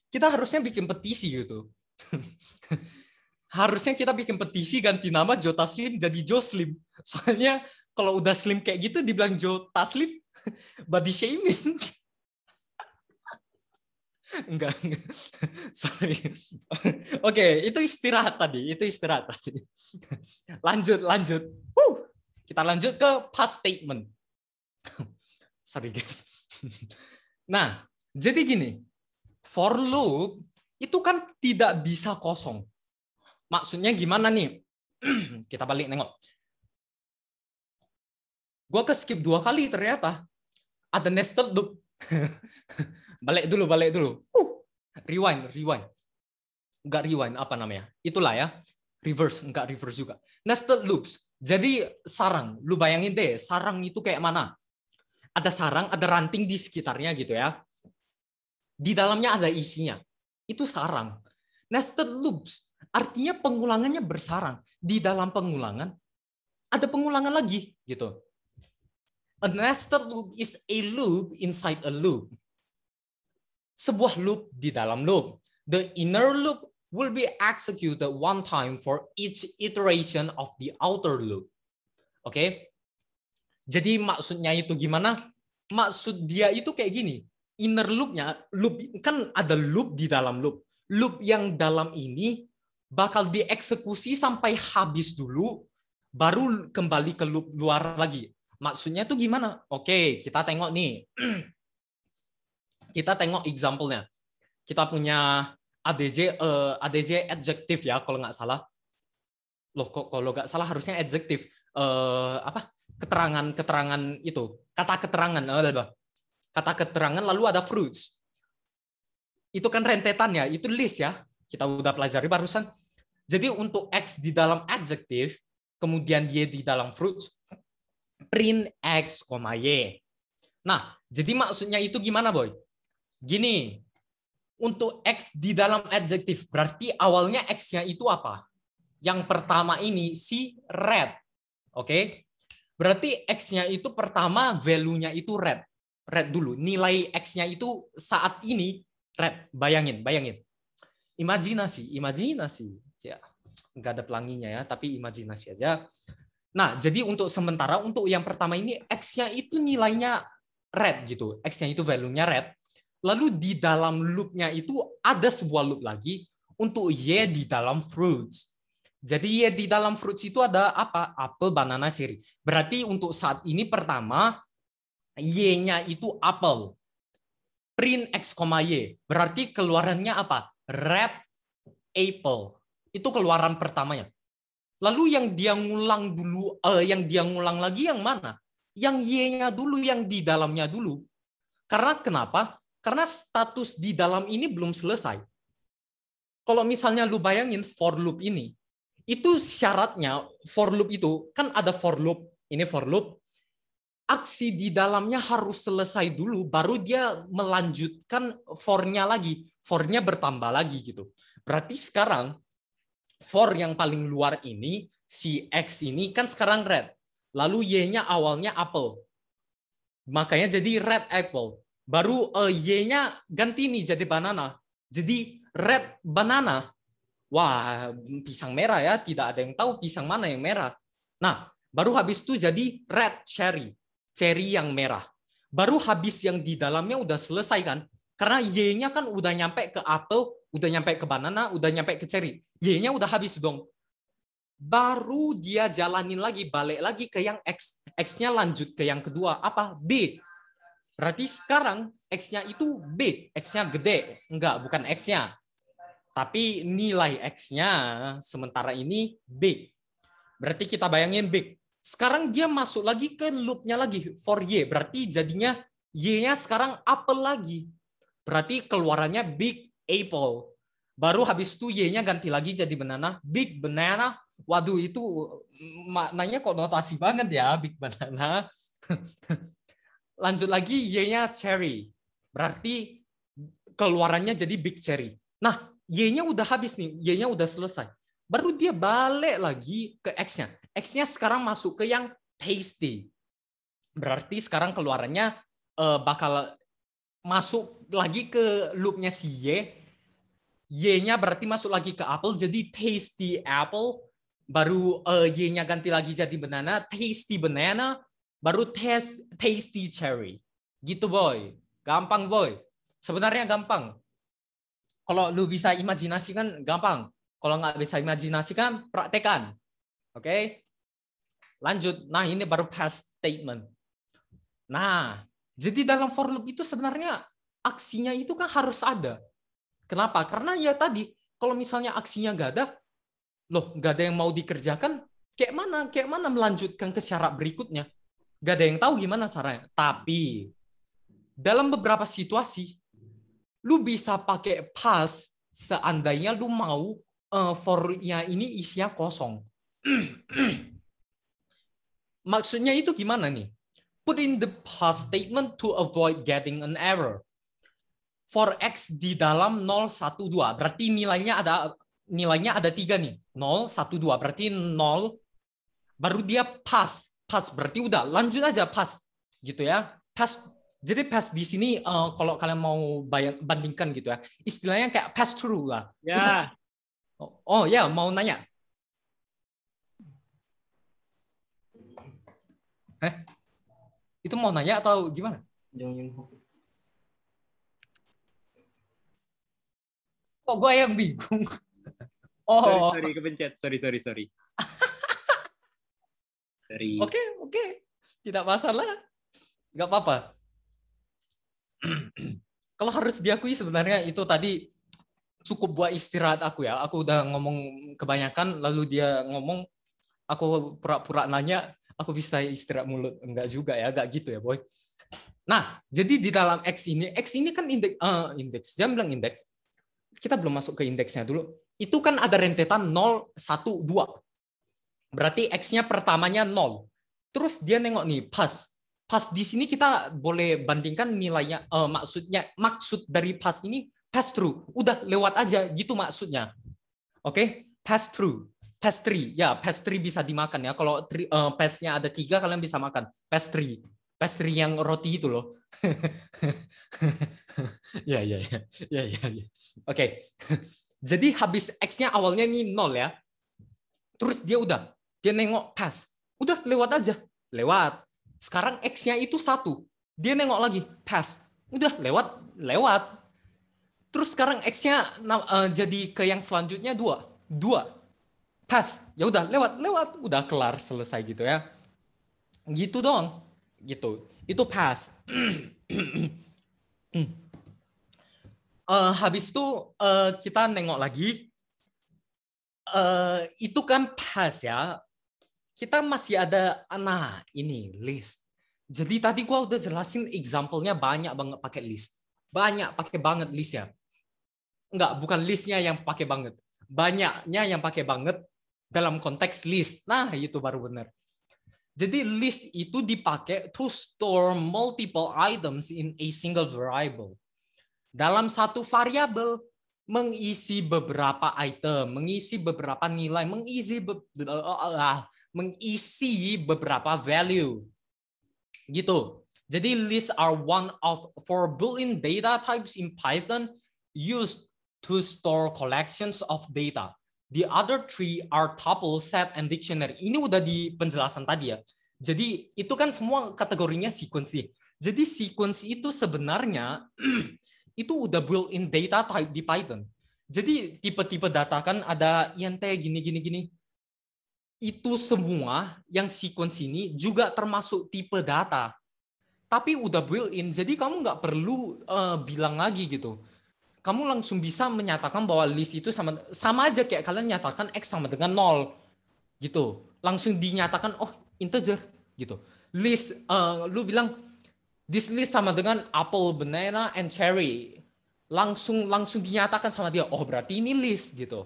Kita harusnya bikin petisi gitu. Harusnya kita bikin petisi ganti nama Joe Taslim jadi Joe Slim. Soalnya kalau udah slim kayak gitu dibilang Joe Taslim, body shaming. Enggak. Sorry. Oke, itu istirahat tadi. Lanjut. Kita lanjut ke past statement. Sorry guys. Nah, jadi gini. For loop itu kan tidak bisa kosong. Maksudnya gimana nih? Kita balik nengok. Gua ke skip 2 kali ternyata. Ada nested loop. Balik dulu. Rewind. Enggak rewind, apa namanya? Itulah ya. Reverse juga. Nested loops. Jadi sarang. Lu bayangin deh, sarang itu kayak mana? Ada sarang, ada ranting di sekitarnya gitu ya. Di dalamnya ada isinya. Itu sarang. Nested loops artinya pengulangannya bersarang. Di dalam pengulangan ada pengulangan lagi gitu. A nested loop is a loop inside a loop. Sebuah loop di dalam loop. The inner loop will be executed one time for each iteration of the outer loop. Oke? Jadi maksudnya itu gimana? Maksud dia itu kayak gini. Inner loopnya, loop kan ada loop di dalam loop. Loop yang dalam ini bakal dieksekusi sampai habis dulu, baru kembali ke loop luar lagi. Maksudnya itu gimana? Oke, kita tengok nih. Kita tengok example-nya. Kita punya ADJ adjective ya, kalau nggak salah. Loh, kok kalau nggak salah harusnya adjektif. Keterangan itu, kata keterangan lalu ada fruits. Itu kan rentetan ya, itu list ya. Kita udah pelajari barusan. Jadi untuk X di dalam adjektif, kemudian Y di dalam fruits, print X, Y. Nah, jadi maksudnya itu gimana, Boy? Gini, untuk X di dalam adjektif, berarti awalnya X-nya itu apa? Yang pertama ini si red. Oke? Berarti X-nya itu pertama value-nya itu red. Red dulu. Nilai X-nya itu saat ini red. Bayangin. Imajinasi. Ya, nggak ada pelanginya ya, tapi imajinasi aja. Nah, jadi untuk sementara, untuk yang pertama ini, X-nya itu nilainya red gitu. X-nya itu value-nya red. Lalu di dalam loop-nya itu ada sebuah loop lagi untuk Y di dalam fruits. Jadi Y di dalam fruits itu ada apa? Apple, banana, cherry. Berarti untuk saat ini pertama, Y-nya itu apple. Print X, Y. Berarti keluarannya apa? Red apple. Itu keluaran pertamanya. Lalu yang dia ngulang dulu, yang dia ngulang lagi yang mana? Yang Y-nya dulu, yang di dalamnya dulu. Karena kenapa? Karena status di dalam ini belum selesai. Kalau misalnya lu bayangin for loop ini, itu syaratnya for loop itu, kan ada for loop, ini for loop, aksi di dalamnya harus selesai dulu, baru dia melanjutkan for-nya lagi. For-nya bertambah lagi gitu. Berarti sekarang, for yang paling luar ini, si X ini kan sekarang red. Lalu Y-nya awalnya apple. Makanya jadi red apple. Baru Y-nya ganti nih jadi banana. Jadi red banana. Wah, pisang merah ya. Tidak ada yang tahu pisang mana yang merah. Nah, baru habis itu jadi red cherry. Cherry yang merah. Baru habis yang di dalamnya udah selesai kan. Karena Y-nya kan udah nyampe ke apple, udah nyampe ke banana, udah nyampe ke cherry. Y-nya udah habis dong. Baru dia jalanin lagi, balik lagi ke yang X. X-nya lanjut ke yang kedua. Apa? B. Berarti sekarang X-nya itu big, X-nya gede. Enggak, bukan X-nya. Tapi nilai X-nya sementara ini big. Berarti kita bayangin big. Sekarang dia masuk lagi ke loop-nya lagi, for Y. Berarti jadinya Y-nya sekarang apple lagi. Berarti keluarannya big apple. Baru habis itu Y-nya ganti lagi jadi banana, big banana. Waduh, itu maknanya konotasi banget ya, big banana. Lanjut lagi Y-nya cherry. Berarti keluarannya jadi big cherry. Nah, Y-nya udah habis nih. Y-nya udah selesai. Baru dia balik lagi ke X-nya. X-nya sekarang masuk ke yang tasty. Berarti sekarang keluarannya bakal masuk lagi ke loop-nya si Y. Y-nya berarti masuk lagi ke apple. Jadi tasty apple. Baru Y-nya ganti lagi jadi banana. Tasty banana. Baru tasty cherry. Gitu, Boy. Gampang, Boy. Sebenarnya gampang. Kalau lu bisa imajinasikan, gampang. Kalau nggak bisa imajinasikan, praktekan. Oke? Lanjut. Nah, ini baru past statement. Nah, jadi dalam for loop itu sebenarnya aksinya itu kan harus ada. Kenapa? Karena ya tadi, kalau misalnya aksinya nggak ada, loh, nggak ada yang mau dikerjakan, kayak mana melanjutkan ke syarat berikutnya? Gak ada yang tahu gimana caranya. Tapi dalam beberapa situasi, lu bisa pakai past seandainya lu mau for-nya ini isinya kosong. Maksudnya itu gimana nih? Put in the past statement to avoid getting an error. For X di dalam 0, 1, 2. Berarti nilainya ada 3 nih. 0, 1, 2. Berarti 0. Baru dia pass. Pass berarti udah lanjut aja pass gitu ya. Pass. Jadi pass di sini kalau kalian mau bandingkan gitu ya, istilahnya kayak pass through lah. Ya. Oh ya, mau nanya. Itu mau nanya atau gimana? Kok gue yang bingung? Oh, Sorry, kepencet. Sorry. Oke. Tidak masalah. Nggak apa-apa. Kalau harus diakui sebenarnya itu tadi cukup buat istirahat aku ya. Aku udah ngomong kebanyakan, lalu dia ngomong, aku pura-pura nanya, aku bisa istirahat mulut. Enggak juga ya, enggak gitu ya, boy. Nah, jadi di dalam X ini kan indeks. Jangan bilang indeks. Kita belum masuk ke indeksnya dulu. Itu kan ada rentetan 0, 1, 2. Berarti X-nya pertamanya 0. Terus dia nengok nih, pas. Pas di sini kita boleh bandingkan nilainya, maksud dari pas ini pass through. Udah lewat aja gitu maksudnya. Oke, pass through. Pastry, ya pastry bisa dimakan ya. Kalau pass-nya ada 3, kalian bisa makan. Pastry yang roti itu loh. Ya, ya, ya, ya, ya, ya. Oke. Jadi habis X-nya awalnya ini 0 ya. Terus dia nengok pass. Udah lewat aja. Lewat. Sekarang X-nya itu 1. Dia nengok lagi, pass. Udah lewat. Terus sekarang X-nya jadi ke yang selanjutnya 2. Pass. Ya udah lewat. Udah kelar, selesai gitu ya. Gitu dong. Gitu. Itu pass. Habis itu kita nengok lagi. Itu kan pass ya. Kita masih ada, nah ini list. Jadi tadi gua udah jelasin example-nya banyak banget pakai list. Banyak pakai banget list ya. Enggak, bukan listnya yang pakai banget. Banyaknya yang pakai banget dalam konteks list. Nah, itu baru benar. Jadi list itu dipakai to store multiple items in a single variable. Dalam satu variabel, mengisi beberapa item, mengisi beberapa nilai, mengisi beberapa value. Gitu. Jadi lists are one of 4 Boolean data types in Python used to store collections of data. The other 3 are tuple, set, and dictionary. Ini udah di penjelasan tadi ya. Jadi itu kan semua kategorinya sequence. Jadi sequence itu sebenarnya itu udah built-in data type di Python. Jadi tipe-tipe data kan ada int gini. Itu semua yang sequence ini juga termasuk tipe data. Tapi udah built-in, jadi kamu nggak perlu bilang lagi gitu. Kamu langsung bisa menyatakan bahwa list itu sama aja kayak kalian nyatakan X sama dengan 0 gitu. Langsung dinyatakan, oh integer gitu. List, lu bilang this list sama dengan apple, banana, and cherry. Langsung dinyatakan sama dia, oh berarti ini list gitu.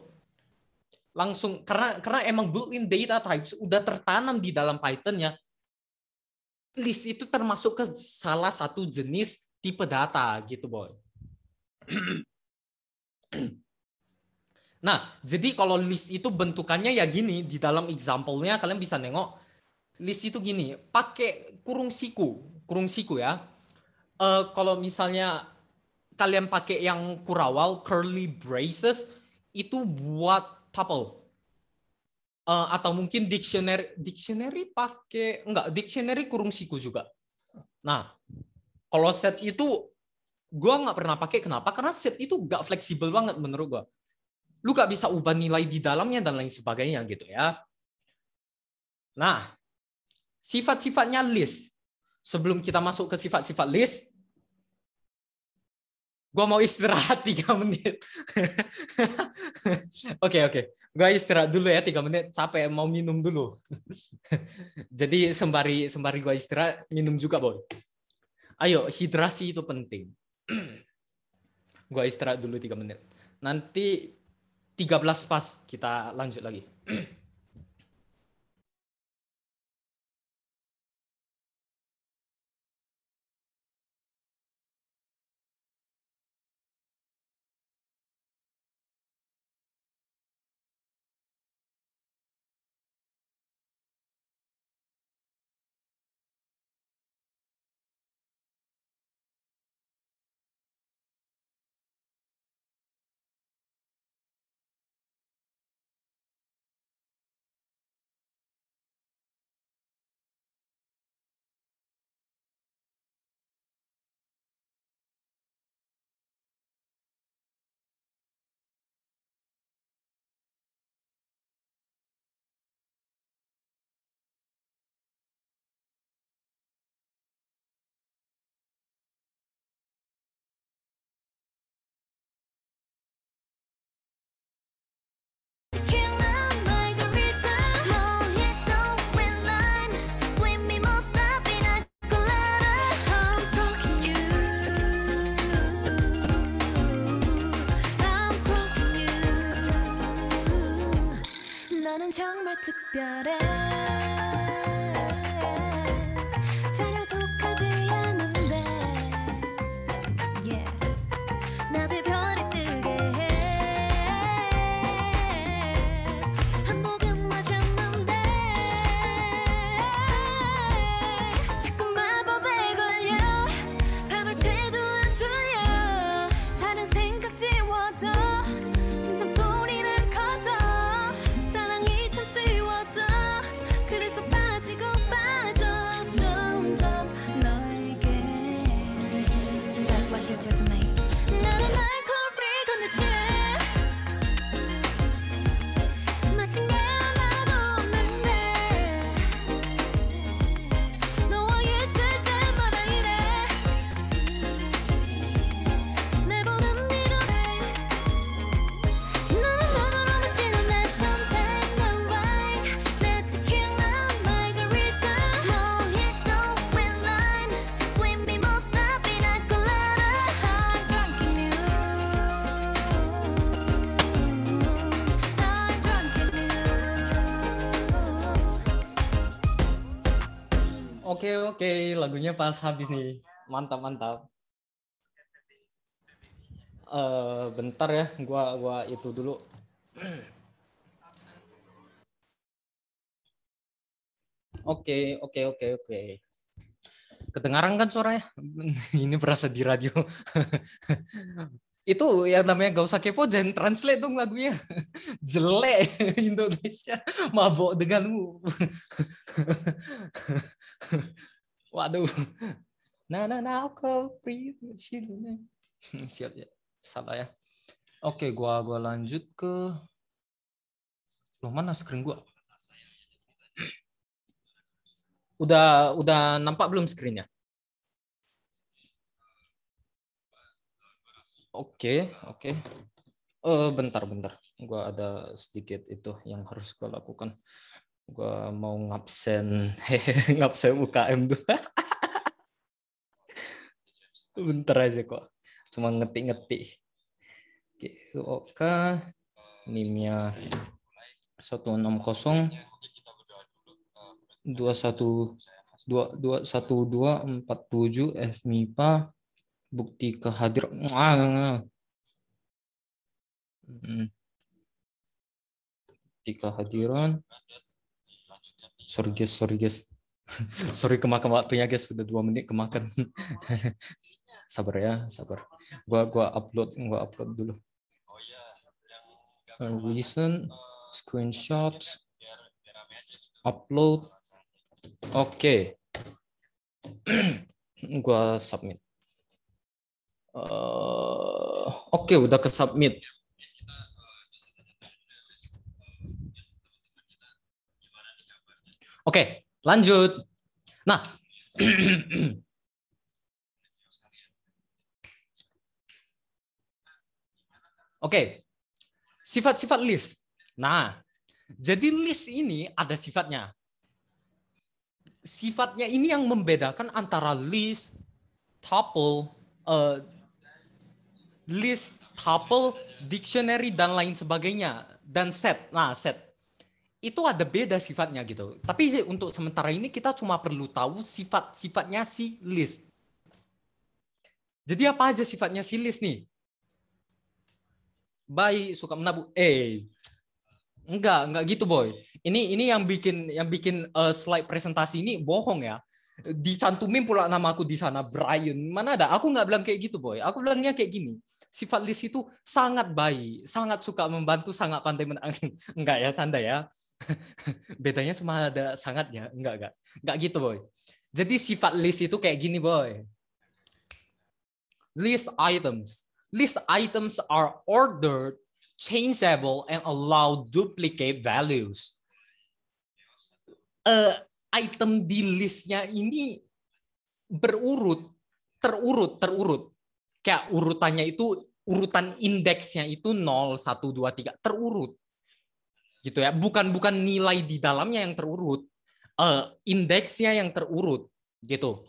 Langsung karena emang built-in data types udah tertanam di dalam Python ya. List itu termasuk ke salah satu jenis tipe data gitu, boy. Nah, jadi kalau list itu bentukannya ya gini, di dalam example-nya kalian bisa nengok list itu gini, pakai kurung siku ya. Kalau misalnya kalian pakai yang kurawal curly braces itu buat tuple. Atau mungkin dictionary pakai dictionary kurung siku juga. Nah, kalau set itu gue nggak pernah pakai, kenapa? Karena set itu nggak fleksibel banget menurut gue. Lu nggak bisa ubah nilai di dalamnya dan lain sebagainya gitu ya. Nah, sifat-sifatnya list. Sebelum kita masuk ke sifat-sifat list, gue mau istirahat 3 menit. Oke. Gue istirahat dulu ya 3 menit. Capek, mau minum dulu. Jadi sembari gue istirahat, minum juga, boy. Ayo, hidrasi itu penting. Gue istirahat dulu 3 menit. Nanti 13 pas kita lanjut lagi. 나는 정말 특별해 전혀 독하지 않은데 yeah. 낮에 별이 뜨게 해 한 모금 마셨는데 자꾸 마법에 걸려 밤을 새도 안 졸려 다른 생각 지워져 심장 소리는 커져 사랑이 참 쉬워져 그래서 빠지고 빠져 점점 너에게 That's what you do to me 나는 알코올 free 건네지 마신 게 하나도 없는데 너와 있을 때마다 이래 내 보는 이름에 너는 눈으로 마시는 내 champagne 내 wine 내 tequila margarita mojito with lime sweet mimosa pina colada I'm drunk in you I'm drunk in you Oke, lagunya pas habis nih. Mantap. Bentar ya, gua itu dulu. Oke. Kedengaran kan suaranya? Ini berasa di radio. Itu yang namanya gak usah kepo, jangan translate dong lagunya. Jelek Indonesia, mabok denganmu. Waduh. Nah, kau siap ya. Salah ya. Oke, gua lanjut ke loh, mana screen gua? Udah nampak belum screen-nya? Oke. Bentar. Gua ada sedikit itu yang harus gua lakukan. Gua mau ngabsen UKM dulu. Bentar aja kok. Cuma ngetik. Oke. NIM-nya 160 21247 FMIPA bukti kehadiran. Bukti kehadiran. Sorry guys. Sorry kemakan waktunya guys, udah 2 menit kemakan. Sabar. Gua upload dulu. Recent screenshots upload. Oke. Gua submit. Oke, udah ke submit. Oke, lanjut. Nah, oke, sifat-sifat list. Nah, jadi list ini ada sifatnya. Sifatnya ini yang membedakan antara list, tuple, dictionary dan lain sebagainya, dan set. Nah, set itu ada beda sifatnya gitu. Tapi untuk sementara ini kita cuma perlu tahu sifat-sifatnya si list. Jadi apa aja sifatnya si list nih? Baik, suka menabung. Enggak gitu boy. Ini yang bikin slide presentasi ini bohong ya. Dicantumin pula nama aku di sana, Brian. Mana ada? Aku nggak bilang kayak gitu boy. Aku bilangnya kayak gini. Sifat list itu sangat baik, sangat suka membantu, sangat pandai enggak ya, Sanda ya. Bedanya cuma ada sangatnya. Enggak gitu boy. Jadi sifat list itu kayak gini boy. List items are ordered, changeable, and allow duplicate values. Item di listnya ini terurut. Kayak urutannya itu, urutan indeksnya itu 0, 1, 2, 3, terurut. Gitu ya. Bukan nilai di dalamnya yang terurut. Indeksnya yang terurut. Gitu.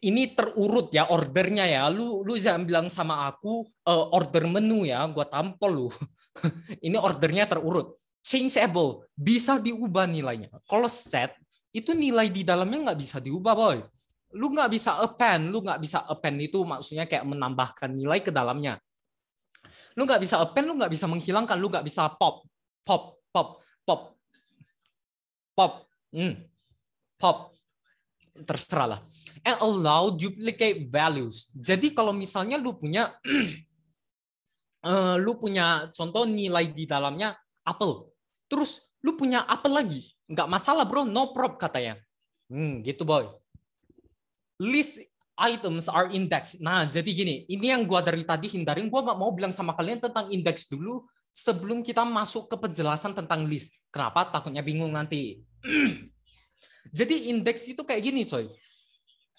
Ini terurut ya ordernya ya. Lu jangan bilang sama aku order menu ya, gua tampol lu. Ini ordernya terurut. changeable, bisa diubah nilainya. Kalau set, itu nilai di dalamnya nggak bisa diubah, boy. Lu nggak bisa append, itu maksudnya kayak menambahkan nilai ke dalamnya. Lu nggak bisa append, lu nggak bisa menghilangkan, lu nggak bisa pop, pop, pop, pop, pop, pop, terserah lah. And allow duplicate values. Jadi kalau misalnya lu punya contoh nilai di dalamnya apel, terus lu punya apel lagi, nggak masalah bro, no prob katanya. Gitu boy. List items are indexed. Nah, jadi gini, ini yang gua dari tadi hindarin, gua nggak mau bilang sama kalian tentang indeks dulu sebelum kita masuk ke penjelasan tentang list. Kenapa? Takutnya bingung nanti. Jadi indeks itu kayak gini, coy.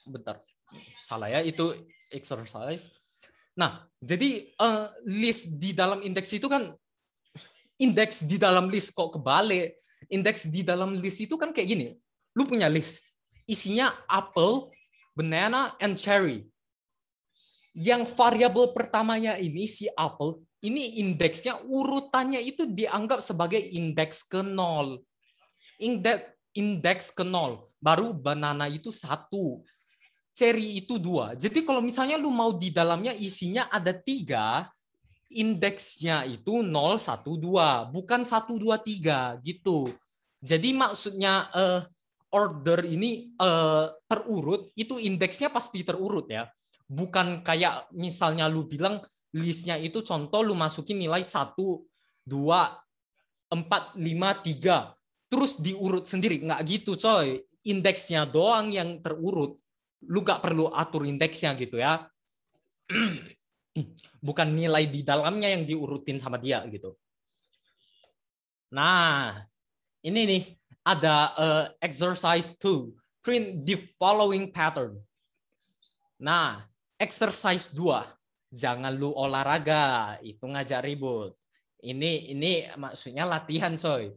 Bentar, salah ya, itu exercise. Nah, jadi list di dalam indeks itu kan, indeks di dalam list kok kebalik. Indeks di dalam list itu kan kayak gini. Lu punya list, isinya apple, banana, and cherry. Yang variabel pertamanya ini, si apple, ini indeksnya, urutannya itu dianggap sebagai indeks ke 0. Indeks ke 0. Baru banana itu 1. Cherry itu 2. Jadi kalau misalnya lu mau di dalamnya isinya ada 3, indeksnya itu 0, 1, 2. Bukan 1, 2, 3 gitu. Jadi maksudnya order ini terurut, itu indeksnya pasti terurut ya. Bukan kayak misalnya lu bilang listnya itu contoh lu masukin nilai 1, 2, 4, 5, 3. Terus diurut sendiri. Nggak gitu coy. Indeksnya doang yang terurut. Lu nggak perlu atur indeksnya gitu ya. Bukan nilai di dalamnya yang diurutin sama dia gitu. Nah, ini nih. Ada exercise 2, print the following pattern. Nah, exercise 2, jangan lu olahraga, itu ngajak ribut. Ini maksudnya latihan, coy.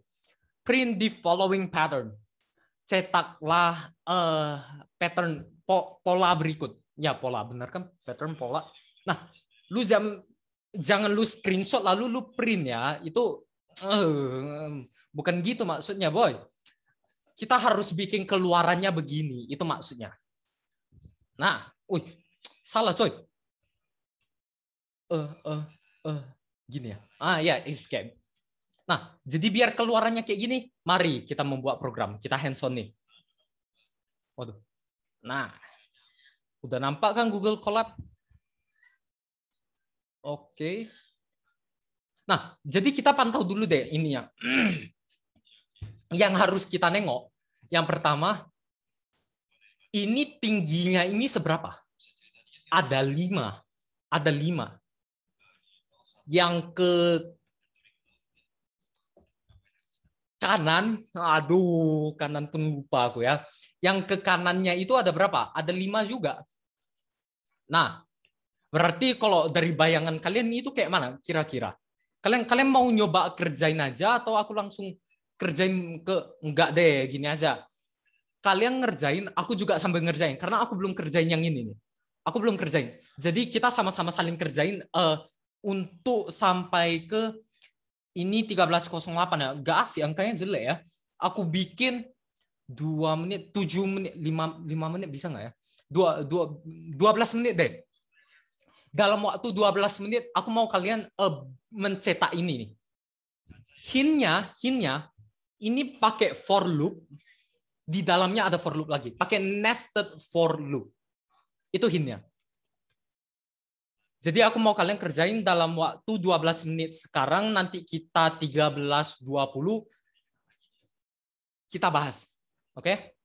Print the following pattern. Cetaklah pattern pola berikut. Ya, pola, benar kan? Pattern pola. Nah, lu jangan lu screenshot lalu lu print ya. Itu bukan gitu maksudnya, boy. Kita harus bikin keluarannya begini, itu maksudnya. Nah, salah coy. Gini ya. Ya, escape. Nah, jadi biar keluarannya kayak gini, mari kita membuat program. Kita hands on nih. Waduh. Nah, udah nampak kan Google Colab? Oke. Nah, jadi kita pantau dulu deh ininya. Yang harus kita nengok, yang pertama, ini tingginya ini seberapa? Ada 5. Ada 5. Yang ke kanan, kanan pun lupa aku ya. Yang ke kanannya itu ada berapa? Ada 5 juga. Nah, berarti kalau dari bayangan kalian itu kayak mana kira-kira? Kalian mau nyoba kerjain aja atau aku langsung kerjain enggak deh, gini aja. Kalian ngerjain, aku juga sambil ngerjain karena aku belum kerjain yang ini nih. Aku belum kerjain. Jadi kita sama-sama saling kerjain untuk sampai ke ini 13.08 ya. Gas sih angkanya jelek ya. Aku bikin 2 menit, 7 menit, 5 menit bisa nggak ya? 12 menit deh. Dalam waktu 12 menit aku mau kalian mencetak ini nih. Hintnya ini pakai for loop, di dalamnya ada for loop lagi, pakai nested for loop. Itu hintnya. Jadi aku mau kalian kerjain dalam waktu 12 menit sekarang, nanti kita 13.20 kita bahas. Oke?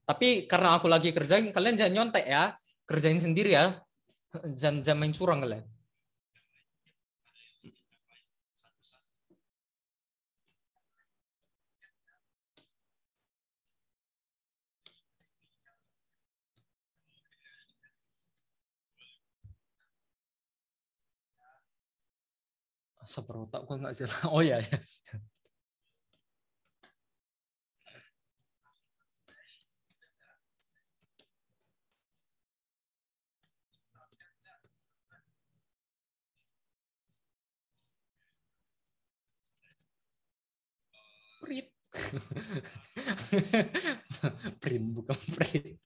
Tapi karena aku lagi kerjain, kalian jangan nyontek ya. Kerjain sendiri ya. Jangan main curang kalian. Sabar otak gue nggak jelas. Oh ya. Print bukan print.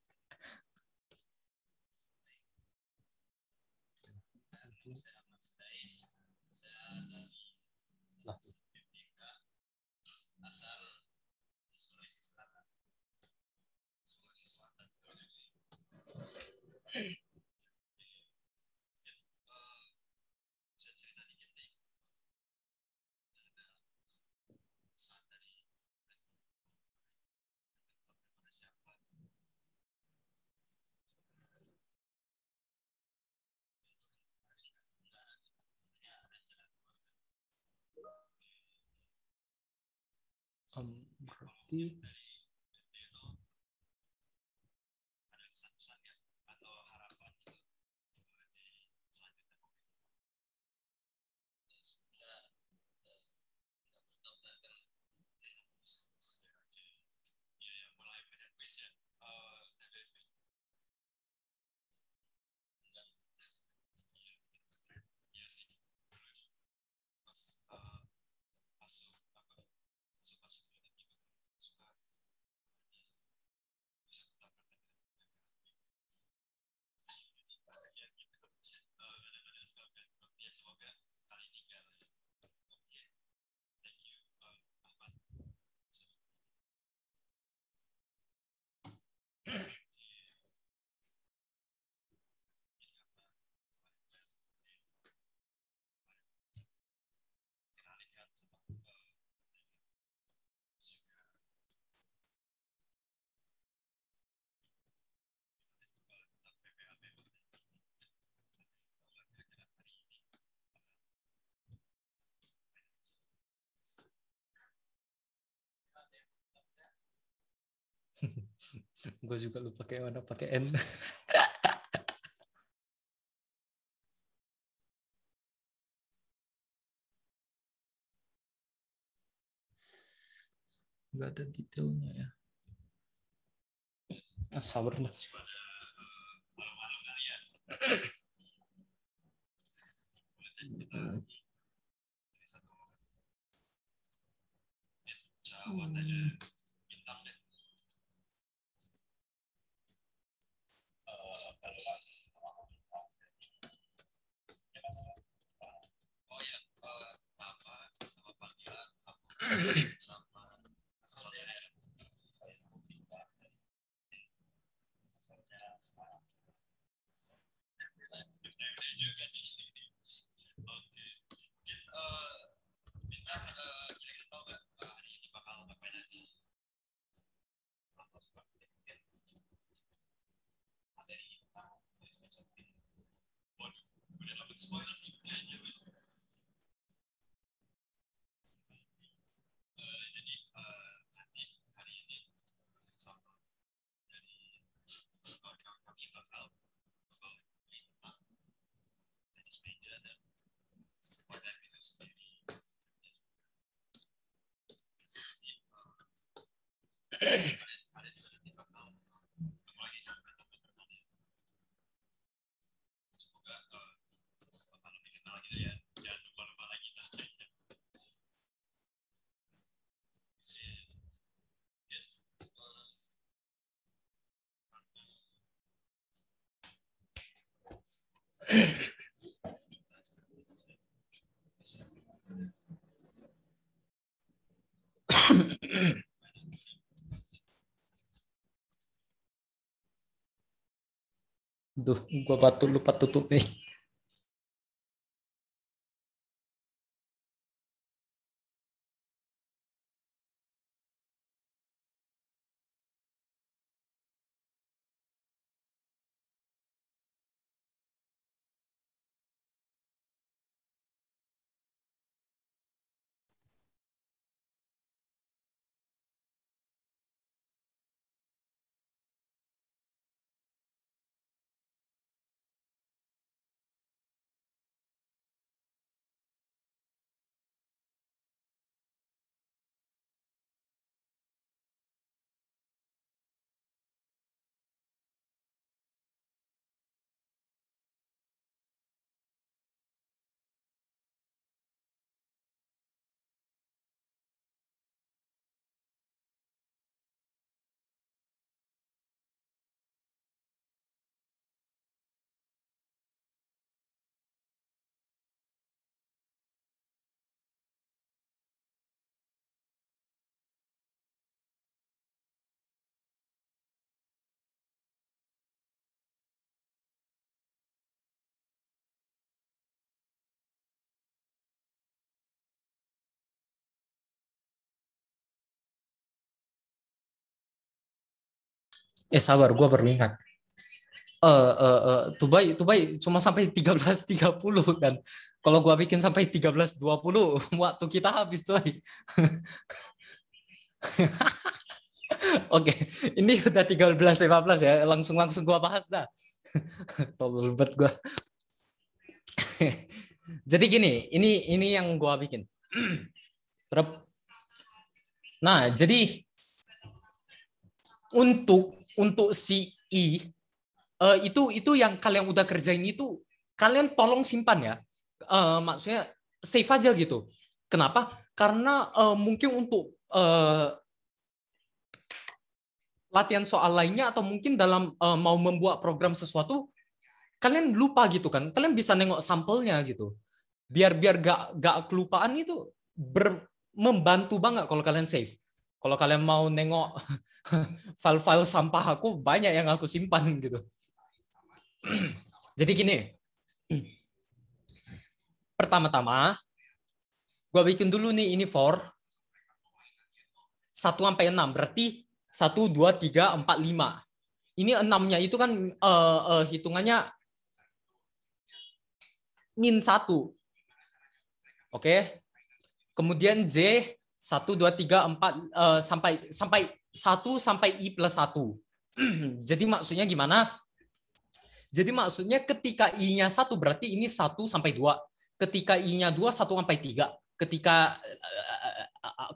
Berarti gue juga lupa pakai mana, pakai N. Gak ada detailnya ya. Sabar mas. Duh, gua batuk lupa tutup nih. Sabar, gua baru ingat. Tubai cuma sampai 13.30 kan. Kalau gua bikin sampai 13.20, waktu kita habis, coy. Oke, ini udah 13.15 ya. Langsung gua bahas dah. Tolol banget gua. Jadi gini, ini yang gua bikin. Nah, jadi untuk si I itu yang kalian udah kerjain itu kalian tolong simpan ya. Maksudnya save aja gitu. Kenapa? Karena mungkin untuk latihan soal lainnya atau mungkin dalam mau membuat program sesuatu kalian lupa gitu kan. Kalian bisa nengok sampelnya gitu. Biar gak kelupaan itu membantu banget kalau kalian save. Kalau kalian mau nengok file-file sampah aku, banyak yang aku simpan gitu. Jadi gini, pertama-tama, gue bikin dulu nih ini for 1-6, berarti 1, 2, 3, 4, 5. Ini 6-nya itu kan hitungannya min 1. Oke. Kemudian J 1, 2, 3, 4 sampai 1 sampai I plus 1. Jadi maksudnya gimana? Jadi maksudnya ketika I-nya 1 berarti ini 1 sampai 2. Ketika I-nya 2 1 sampai 3.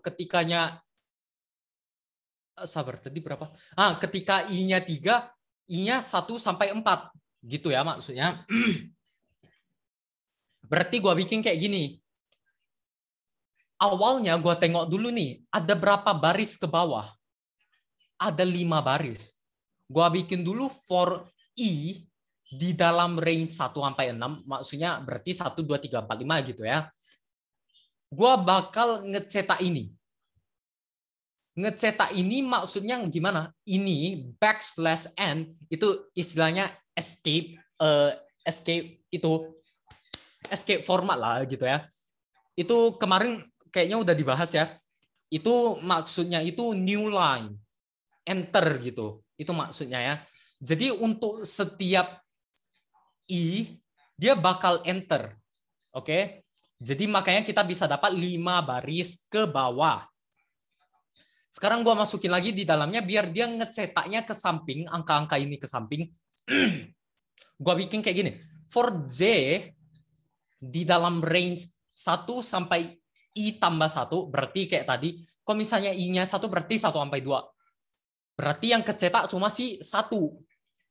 Ketikanya sabar tadi berapa? Ketika I-nya 3, I-nya 1 sampai 4. Gitu ya maksudnya. Berarti gua bikin kayak gini. Awalnya gue tengok dulu nih, ada berapa baris ke bawah? Ada 5 baris. Gue bikin dulu for I di dalam range 1-6, maksudnya berarti 1, 2, 3, 4, 5 gitu ya. Gue bakal ngecetak ini. Ngecetak ini maksudnya gimana? Ini \n itu istilahnya escape format lah gitu ya. Itu kemarin kayaknya udah dibahas ya. Itu maksudnya itu new line, enter gitu. Itu maksudnya ya. Jadi untuk setiap I dia bakal enter. Oke. Jadi makanya kita bisa dapat 5 baris ke bawah. Sekarang gua masukin lagi di dalamnya biar dia ngecetaknya ke samping, angka-angka ini ke samping. Gua bikin kayak gini. For J di dalam range 1 sampai I tambah 1, berarti kayak tadi, kalau misalnya I-nya 1 berarti 1 sampai 2. Berarti yang kecetak cuma si 1.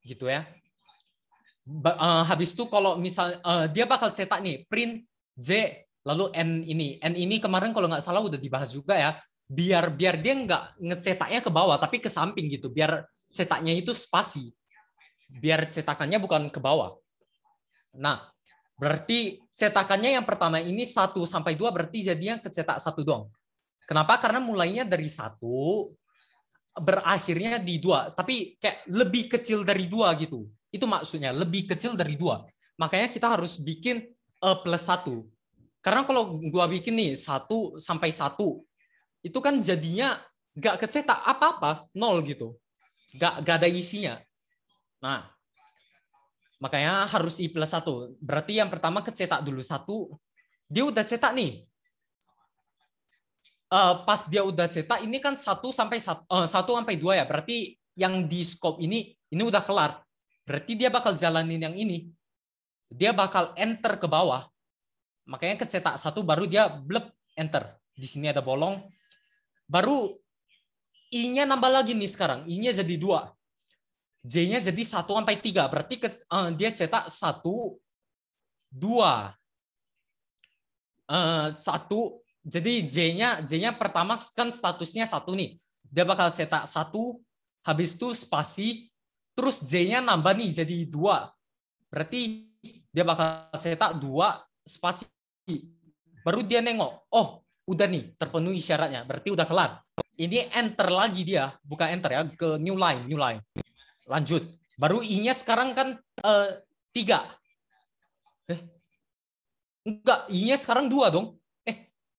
Gitu ya. Habis itu kalau misalnya dia bakal cetak nih, print J, lalu N ini. N ini kemarin kalau nggak salah udah dibahas juga ya. Biar dia nggak ngecetaknya ke bawah, tapi ke samping gitu. Biar cetaknya itu spasi. Biar cetakannya bukan ke bawah. Nah, berarti cetakannya yang pertama ini 1 sampai 2 berarti jadinya kecetak 1 doang. Kenapa? Karena mulainya dari 1 berakhirnya di 2, tapi kayak lebih kecil dari 2 gitu. Itu maksudnya lebih kecil dari 2. Makanya kita harus bikin plus 1. Karena kalau gua bikin nih 1 sampai 1 itu kan jadinya nggak kecetak apa-apa, 0 gitu. Nggak ada isinya. Nah, makanya harus I plus 1. Berarti yang pertama kecetak dulu 1. Dia udah cetak nih. Pas dia udah cetak, ini kan 1 sampai 2 ya. Berarti yang di scope ini udah kelar. Berarti dia bakal jalanin yang ini. Dia bakal enter ke bawah. Makanya kecetak 1 baru dia blep enter. Di sini ada bolong. Baru I-nya nambah lagi nih sekarang. I-nya jadi 2. J-nya jadi 1 sampai 3. Berarti dia cetak 1, 2. 1. Jadi J-nya pertama kan statusnya 1 nih. Dia bakal cetak 1, habis itu spasi, terus J-nya nambah nih jadi 2. Berarti dia bakal cetak 2 spasi. Baru dia nengok, oh udah nih terpenuhi syaratnya. Berarti udah kelar. Ini enter lagi dia, bukan enter ya, ke new line. Lanjut. Baru I-nya sekarang kan 3. Enggak, I-nya sekarang 2 dong.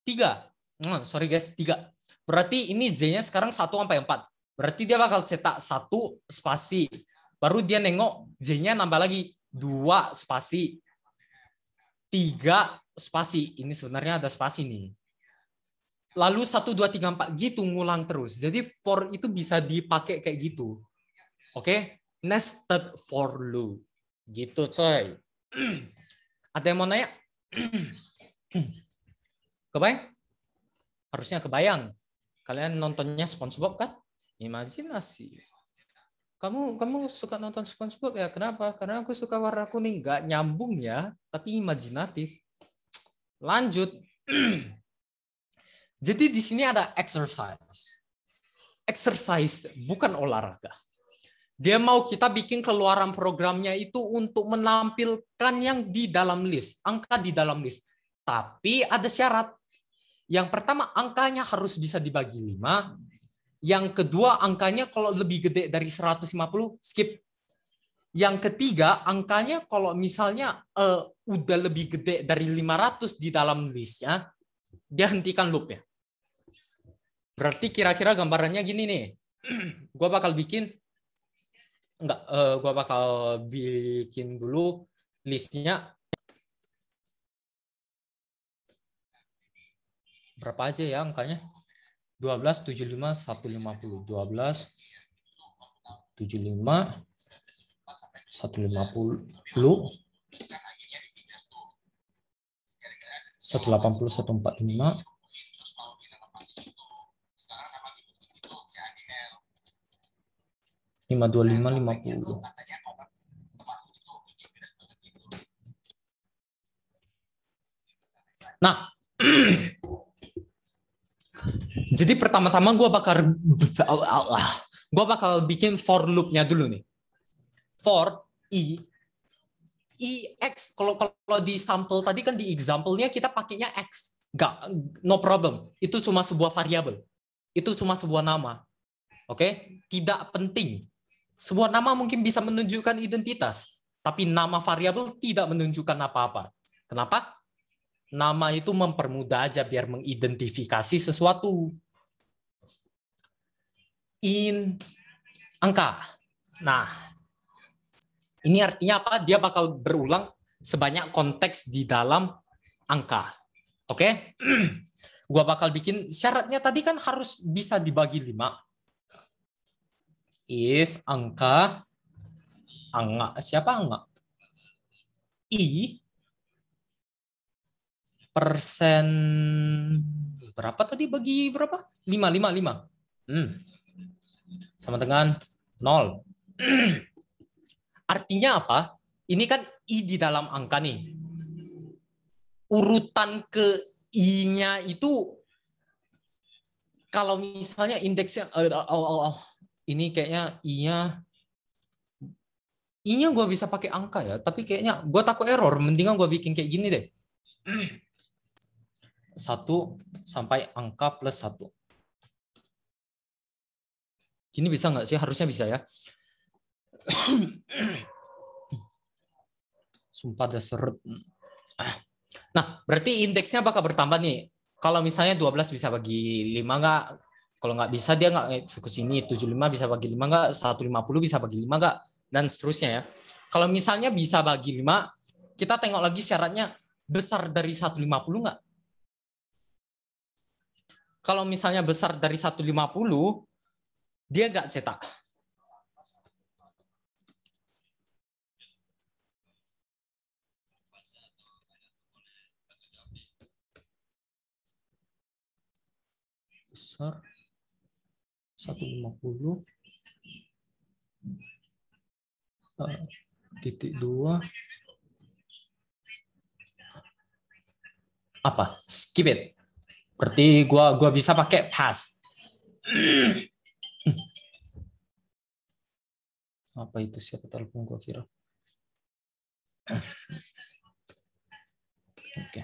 3. Sorry guys, 3. Berarti ini J-nya sekarang 1 sampai 4. Berarti dia bakal cetak 1 spasi. Baru dia nengok J-nya nambah lagi 2 spasi. 3 spasi. Ini sebenarnya ada spasi nih. Lalu 1, 2, 3, 4 gitu ngulang terus. Jadi for itu bisa dipakai kayak gitu. Oke? Nested for loop. Gitu coy. Ada yang mau nanya? Kebayang? Harusnya kebayang. Kalian nontonnya SpongeBob kan? Imajinasi. Kamu suka nonton SpongeBob ya? Kenapa? Karena aku suka warna kuning. Nggak nyambung ya, tapi imajinatif. Lanjut. Jadi di sini ada exercise. Exercise bukan olahraga. Dia mau kita bikin keluaran programnya itu untuk menampilkan yang di dalam list, angka di dalam list. Tapi ada syarat. Yang pertama, angkanya harus bisa dibagi 5. Yang kedua, angkanya kalau lebih gede dari 150, skip. Yang ketiga, angkanya kalau misalnya udah lebih gede dari 500 di dalam listnya, dia hentikan loop-nya. Berarti kira-kira gambarannya gini nih. Gua bakal bikin dulu listnya. Berapa aja ya angkanya? 12, 75, 150. 12, 75, 150, 180, 145, 525, 50. Nah, jadi pertama-tama gue bakal bikin for loop-nya dulu nih. For x, kalau di sampel tadi kan di example-nya kita pakainya x. No problem. Itu cuma sebuah variabel. Itu cuma sebuah nama. Oke? Tidak penting. Sebuah nama mungkin bisa menunjukkan identitas, tapi nama variabel tidak menunjukkan apa-apa. Kenapa? Nama itu mempermudah aja biar mengidentifikasi sesuatu. Angka. Nah, ini artinya apa? Dia bakal berulang sebanyak konteks di dalam angka. Oke? Gua bakal bikin syaratnya tadi kan harus bisa dibagi 5. If angka siapa angka? I persen berapa tadi bagi berapa? 5. Sama dengan 0. Artinya apa? Ini kan I di dalam angka nih. Urutan ke I-nya itu kalau misalnya indeksnya ini kayaknya I-nya gue bisa pakai angka ya, tapi kayaknya gue takut error. Mendingan gue bikin kayak gini deh. 1 sampai angka plus 1. Gini bisa nggak sih? Harusnya bisa ya. Sumpah dah seret. Nah, berarti indeksnya bakal bertambah nih. Kalau misalnya 12 bisa bagi 5 nggak? Kalau nggak bisa dia nggak eksekusi ini. 75 bisa bagi 5 nggak? 150 bisa bagi 5 nggak? Dan seterusnya ya. Kalau misalnya bisa bagi 5, kita tengok lagi syaratnya besar dari 150 nggak? Kalau misalnya besar dari 150, dia nggak cetak. Besar 150 titik 2 apa? Skip it. Berarti gua bisa pakai pass. Apa itu, siapa telepon gua kira? Oke.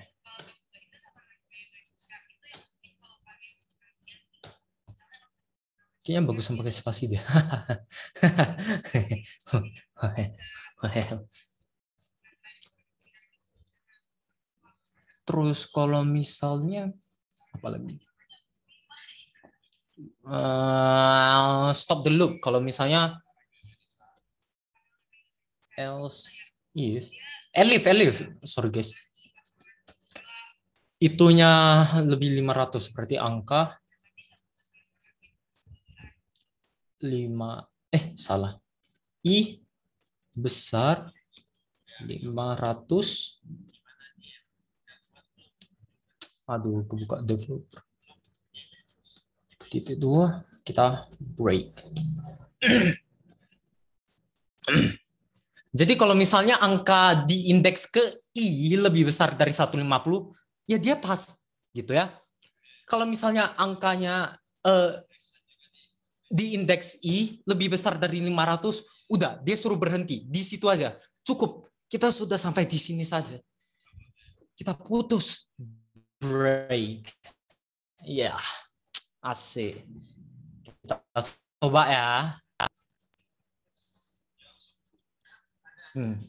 Kayaknya bagus pakai spasi dia. Terus kalau misalnya apa lagi? Stop the loop. Kalau misalnya else if elif, sorry guys, itunya lebih 500 berarti angka 5 i besar 500. Aduh, kebuka developer. Titik 2 kita break. Jadi kalau misalnya angka di indeks ke I lebih besar dari 150, ya dia pas gitu ya. Kalau misalnya angkanya di indeks I lebih besar dari 500, udah dia suruh berhenti di situ aja. Cukup, kita sudah sampai di sini saja. Kita putus. Break. Ya, asik. Kita coba ya.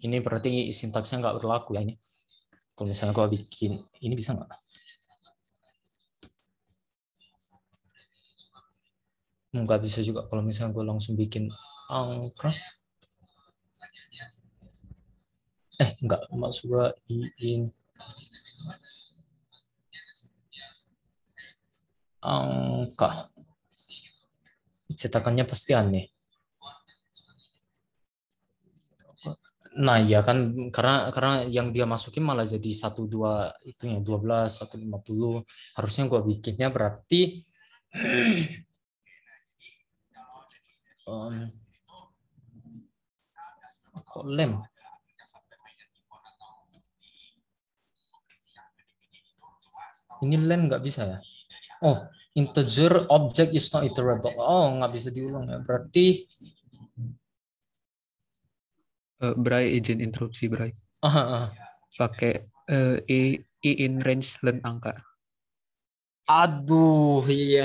Ini berarti sintaksnya nggak berlaku ya ini. Kalau misalnya gua bikin ini bisa nggak? Nggak bisa juga kalau misalnya gua langsung bikin angka. Nggak, maksud gua in angka. Cetakannya pasti aneh. Nah, ya kan karena yang dia masukin malah jadi 12 itu yang 12 150. Harusnya gua bikinnya berarti kok lem. Ini len nggak bisa ya? Oh, integer object is not iterable. Oh, nggak bisa diulang ya. Berarti Bray, izin interupsi Bray. Pakai i in range len angka. Aduh, iya.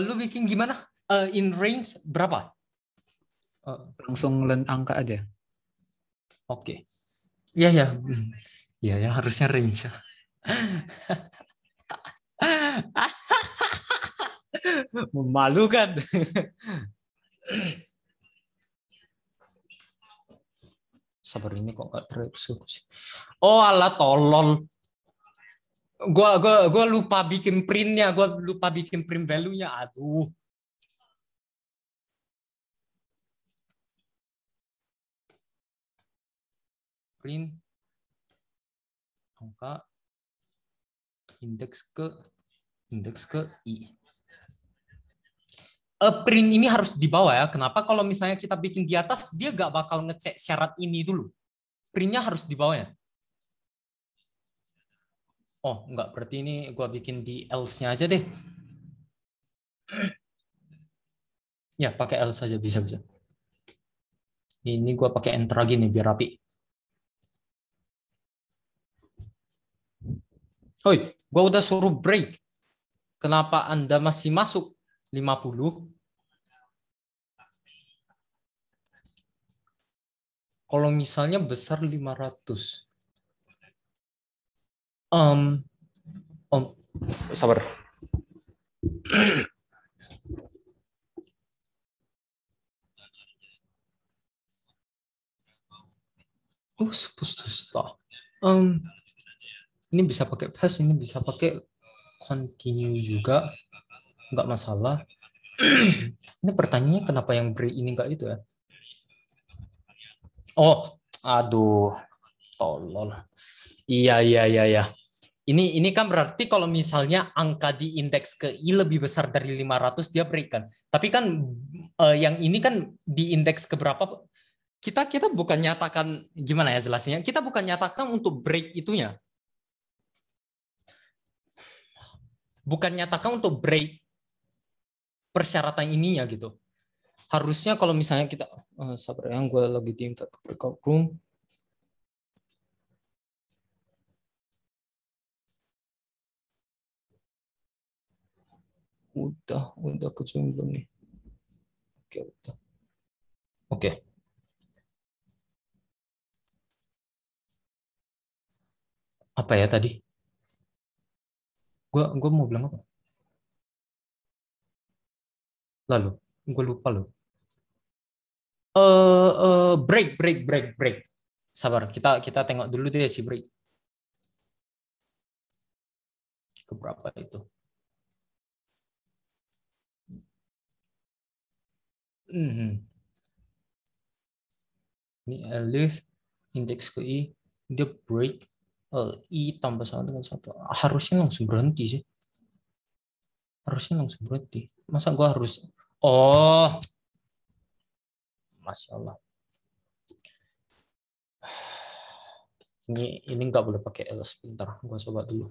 Lu bikin gimana? In range berapa? Langsung len angka aja. Oke. Iya ya. Iya ya, harusnya range. Memalukan. Sabar, ini kok nggak tereksekusi. Oh, alah tolol. Gua lupa bikin printnya, gua lupa bikin print value-nya. Aduh. Print angka indeks ke I. Print ini harus di bawah ya. Kenapa? Kalau misalnya kita bikin di atas, dia nggak bakal ngecek syarat ini dulu. Printnya harus di bawah ya. Oh, enggak. Berarti ini gua bikin di else-nya aja deh. Ya, pakai else saja bisa. Ini gua pakai enter lagi nih biar rapi. Oi, gua udah suruh break. Kenapa Anda masih masuk 50? Kalau misalnya besar 500. Sabar. Supposed to stop. Ini bisa pakai pass, ini bisa pakai continue juga, nggak masalah. Ini pertanyaannya kenapa yang break ini nggak itu ya? Oh, aduh, tolol. Iya. Ini kan berarti kalau misalnya angka di indeks ke I lebih besar dari 500 dia break kan. Tapi kan yang ini kan di indeks ke berapa? Kita bukan nyatakan gimana ya jelasnya? Kita bukan nyatakan untuk break itunya. Bukan nyatakan untuk break persyaratan ininya gitu. Harusnya kalau misalnya kita sabar yang gue lagi di invite ke breakout room. Udah ke Zoom belum nih? Oke, udah. Oke. Apa ya tadi? Gua mau bilang apa? Lalu, gue lupa loh. Break. Sabar, kita tengok dulu deh si break. Keberapa itu? Ini elif, indeks ke i, dia break, i tambah sama dengan 1. Harusnya langsung berhenti sih. Masa gua harus... Oh, Masya Allah. Ini nggak boleh pakai else. Bentar, gua coba dulu.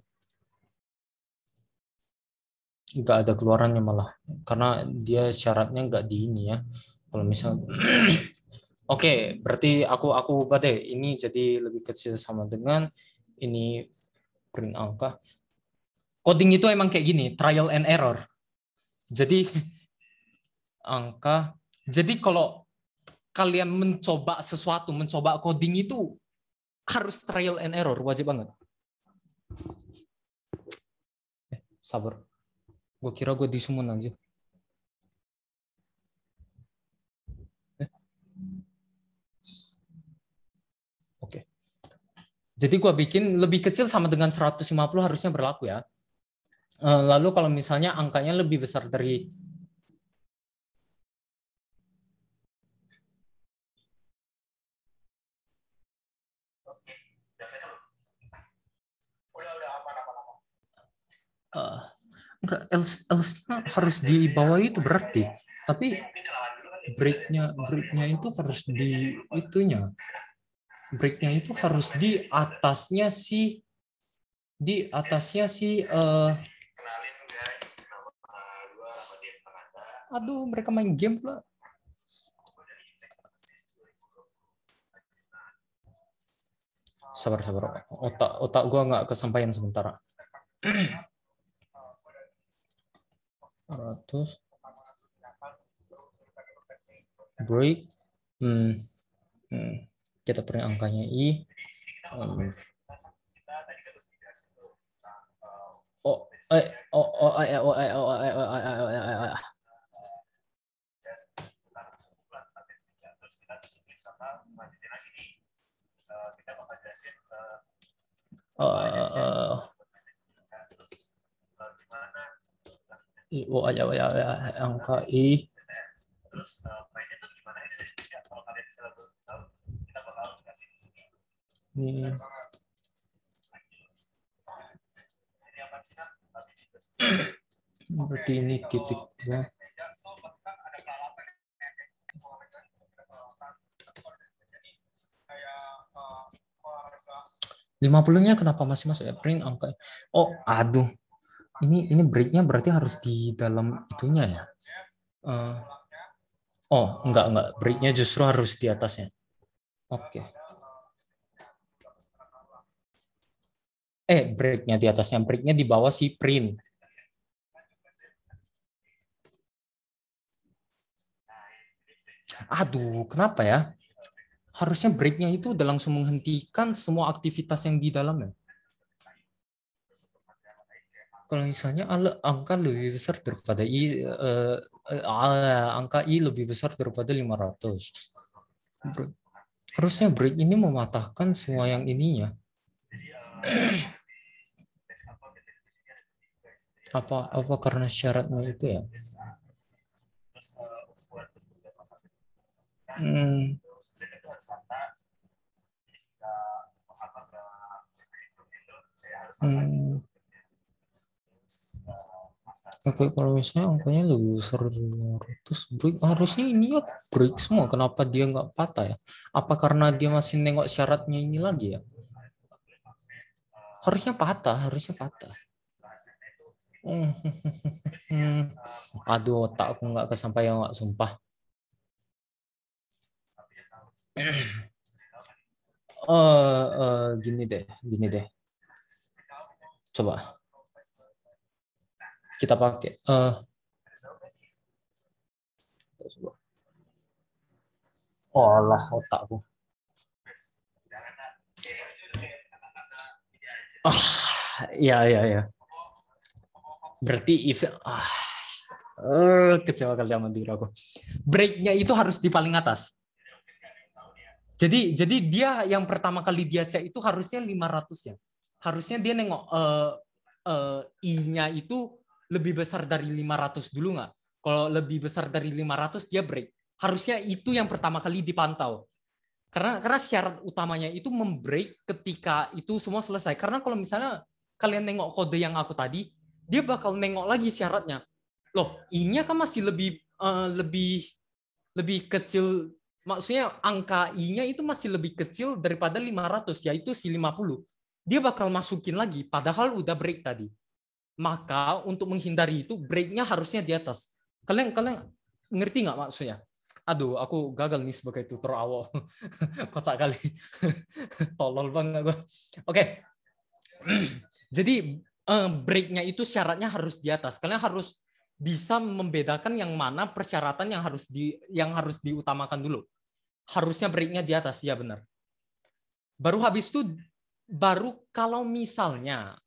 Nggak ada keluarannya malah. Karena dia syaratnya nggak di ini ya. Kalau misal... Oke, berarti aku ubah deh. Ini jadi lebih kecil sama dengan ini print angka. Coding itu emang kayak gini, trial and error. Jadi angka. Jadi kalau kalian mencoba sesuatu, mencoba coding itu harus trial and error, wajib banget. Sabar. Gue kira gue disumun aja. Oke. Jadi gue bikin lebih kecil sama dengan 150 harusnya berlaku ya. Lalu kalau misalnya angkanya lebih besar dari enggak, else harus di bawah itu berarti. Tapi breaknya itu harus di itunya. Breaknya itu harus di atasnya si aduh, mereka main game pula. Sabar. Otak gua nggak kesampaian sementara. 100 break. Kita beri angkanya i. Angka i. Ini. Berarti ini titiknya. 50-nya kenapa masih masuk ya? Print angka. Oh, aduh. Ini breaknya berarti harus di dalam itunya ya. Oh, enggak. Breaknya justru harus di atasnya. Oke. Breaknya di atasnya. Breaknya di bawah si print. Aduh, kenapa ya? Harusnya breaknya itu udah langsung menghentikan semua aktivitas yang di dalamnya. Kalau misalnya angka lebih besar daripada i, angka i lebih besar daripada 500. Harusnya break ini mematahkan semua yang ininya. Apa karena syaratnya itu ya? Oke, kalau misalnya angkanya lebih besar dari 500, break harusnya ini ya break semua. Kenapa dia nggak patah ya? Apa karena dia masih nengok syaratnya ini lagi ya? Harusnya patah. Aduh, otak aku nggak kesampaian, nggak, sumpah. Gini deh. Coba kita pakai. Olah otakku. Iya. Berarti if kecewa kali sama diri aku. Breaknya itu harus di paling atas. Jadi dia yang pertama kali dia cek itu harusnya 500 ya. Harusnya dia nengok I-nya itu lebih besar dari 500 dulu nggak? Kalau lebih besar dari 500 dia break. Harusnya itu yang pertama kali dipantau. Karena syarat utamanya itu membreak ketika itu semua selesai. Karena kalau misalnya kalian nengok kode yang aku tadi, dia bakal nengok lagi syaratnya. Loh, I-nya kan masih lebih kecil. Maksudnya angka I-nya itu masih lebih kecil daripada 500, yaitu si 50. Dia bakal masukin lagi, padahal udah break tadi. Maka untuk menghindari itu, breaknya harusnya di atas. Kalian ngerti nggak maksudnya? Aduh, aku gagal nih sebagai tutor awal. Kocak kali. Tolol banget gue. Oke. Jadi breaknya itu syaratnya harus di atas. Kalian harus bisa membedakan yang mana persyaratan yang harus diutamakan dulu. Harusnya breaknya di atas, ya benar. Baru habis itu, kalau misalnya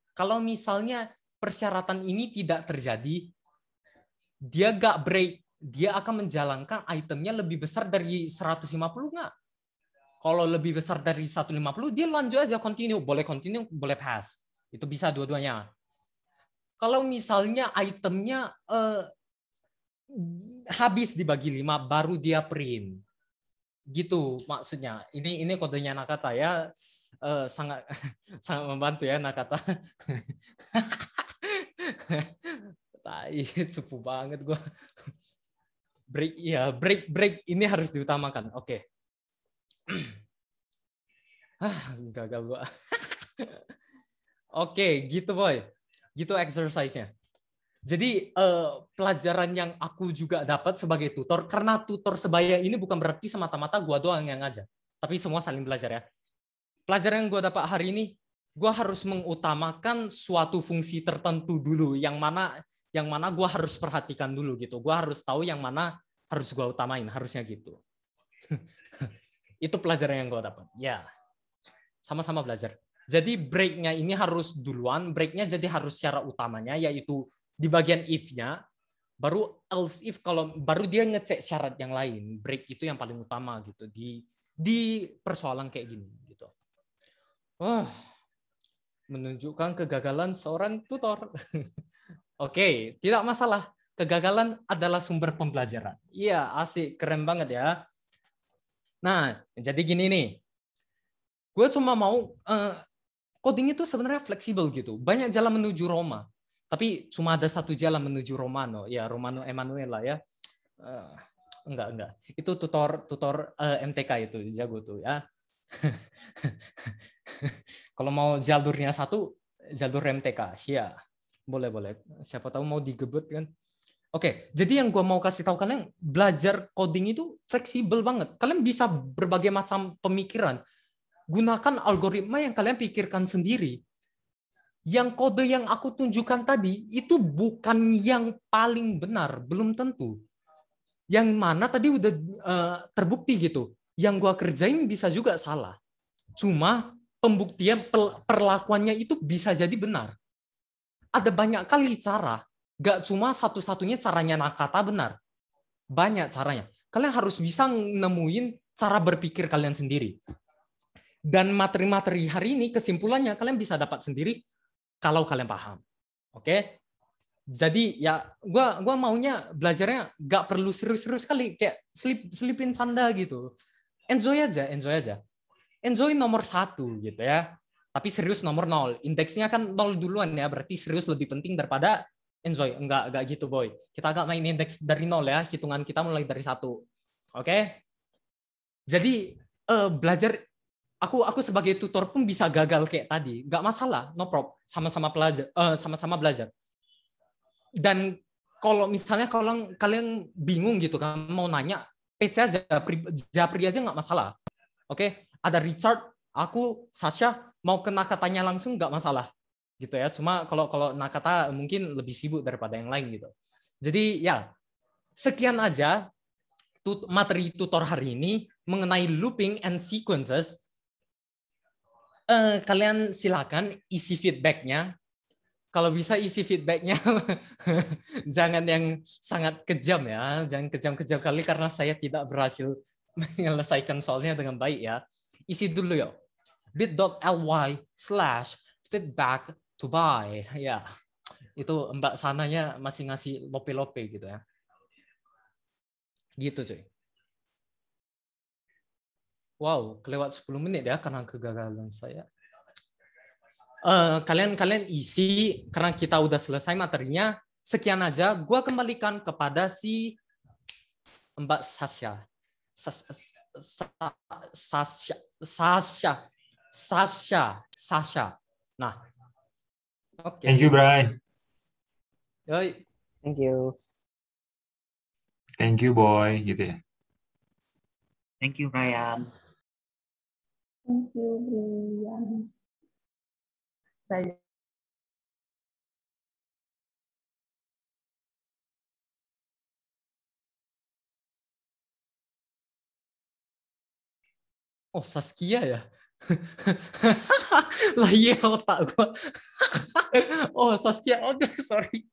persyaratan ini tidak terjadi, dia nggak break. Dia akan menjalankan itemnya lebih besar dari 150 nggak? Kalau lebih besar dari 150, dia lanjut aja continue, boleh pass. Itu bisa dua-duanya. Kalau misalnya itemnya habis dibagi 5, baru dia print. Gitu maksudnya. Ini kodenya Nakata ya, sangat membantu ya Nakata. Tai, cupu banget gue. Break ini harus diutamakan. Oke. Gagal gua. Oke, gitu boy. Gitu exercise-nya. Jadi pelajaran yang aku juga dapat sebagai tutor, karena tutor sebaya ini bukan berarti semata-mata gua doang yang ngajar, tapi semua saling belajar ya. Pelajaran yang gua dapat hari ini, gua harus mengutamakan suatu fungsi tertentu dulu, yang mana gue harus perhatikan dulu gitu. Gue harus tahu yang mana harus gue utamain, harusnya gitu. Itu pelajaran yang gue dapat. Ya, sama-sama belajar. Jadi breaknya ini harus duluan. Breaknya jadi harus secara utamanya, yaitu di bagian if-nya. Baru else if, baru dia ngecek syarat yang lain. Break itu yang paling utama gitu di persoalan kayak gini gitu. Menunjukkan kegagalan seorang tutor. Oke, tidak masalah. Kegagalan adalah sumber pembelajaran. Iya, asik, keren banget ya. Nah, jadi gini nih. Gue cuma mau coding itu sebenarnya fleksibel gitu. Banyak jalan menuju Roma, tapi cuma ada satu jalan menuju Romano. Ya, Romano Emanuela ya. Enggak. Itu tutor MTK itu jago tuh ya. Kalau mau jalurnya satu, jalur MTK. Ya. Boleh. Siapa tahu mau digebut kan. Oke, jadi yang gue mau kasih tahu kalian, belajar coding itu fleksibel banget. Kalian bisa berbagai macam pemikiran. Gunakan algoritma yang kalian pikirkan sendiri. Yang kode yang aku tunjukkan tadi, itu bukan yang paling benar. Belum tentu. Yang mana tadi udah terbukti gitu. Yang gue kerjain bisa juga salah. Cuma pembuktian perlakuannya itu bisa jadi benar. Ada banyak kali cara, gak cuma satu-satunya caranya Nakata benar. Banyak caranya. Kalian harus bisa nemuin cara berpikir kalian sendiri. Dan materi-materi hari ini, kesimpulannya kalian bisa dapat sendiri kalau kalian paham. Oke? Jadi ya, gua maunya belajarnya gak perlu serius-serius kali, kayak selipin sanda gitu. Enjoy aja. Enjoy nomor 1 gitu ya. Tapi serius nomor 0. Indeksnya kan 0 duluan ya. Berarti serius lebih penting daripada enjoy. Enggak gitu boy. Kita agak main indeks dari 0 ya. Hitungan kita mulai dari 1. Oke? Jadi belajar. Aku sebagai tutor pun bisa gagal kayak tadi. Enggak masalah. No problem. Sama-sama belajar. Dan kalau misalnya kalian bingung gitu kan. Mau nanya. PC aja. Japri aja enggak masalah. Oke? Ada Richard. Aku, Sasha. Mau ke Nakatanya langsung nggak masalah gitu ya. Cuma kalau Nakata mungkin lebih sibuk daripada yang lain gitu. Jadi ya sekian aja materi tutor hari ini mengenai looping and sequences. kalian silakan isi feedbacknya. Kalau bisa isi feedbacknya jangan yang sangat kejam ya, jangan kejam-kejam kali karena saya tidak berhasil menyelesaikan soalnya dengan baik ya. Isi dulu ya, bit.ly/feedback to buy ya. Itu Mbak Sananya masih ngasih lope-lope gitu ya. Gitu cuy. Wow, kelewat 10 menit ya karena kegagalan saya. Kalian isi karena kita udah selesai materinya. Sekian aja. Gua kembalikan kepada si Mbak Sasha. Sasha. Nah, oke. Thank you, Bray. Yoi. Thank you. Thank you, boy. Gitu ya. Thank you, Brian. Thank you, Brian. Saya Oh, Saskia ya? Lah iya otak gua. Oh, Saskia. Oke, sorry.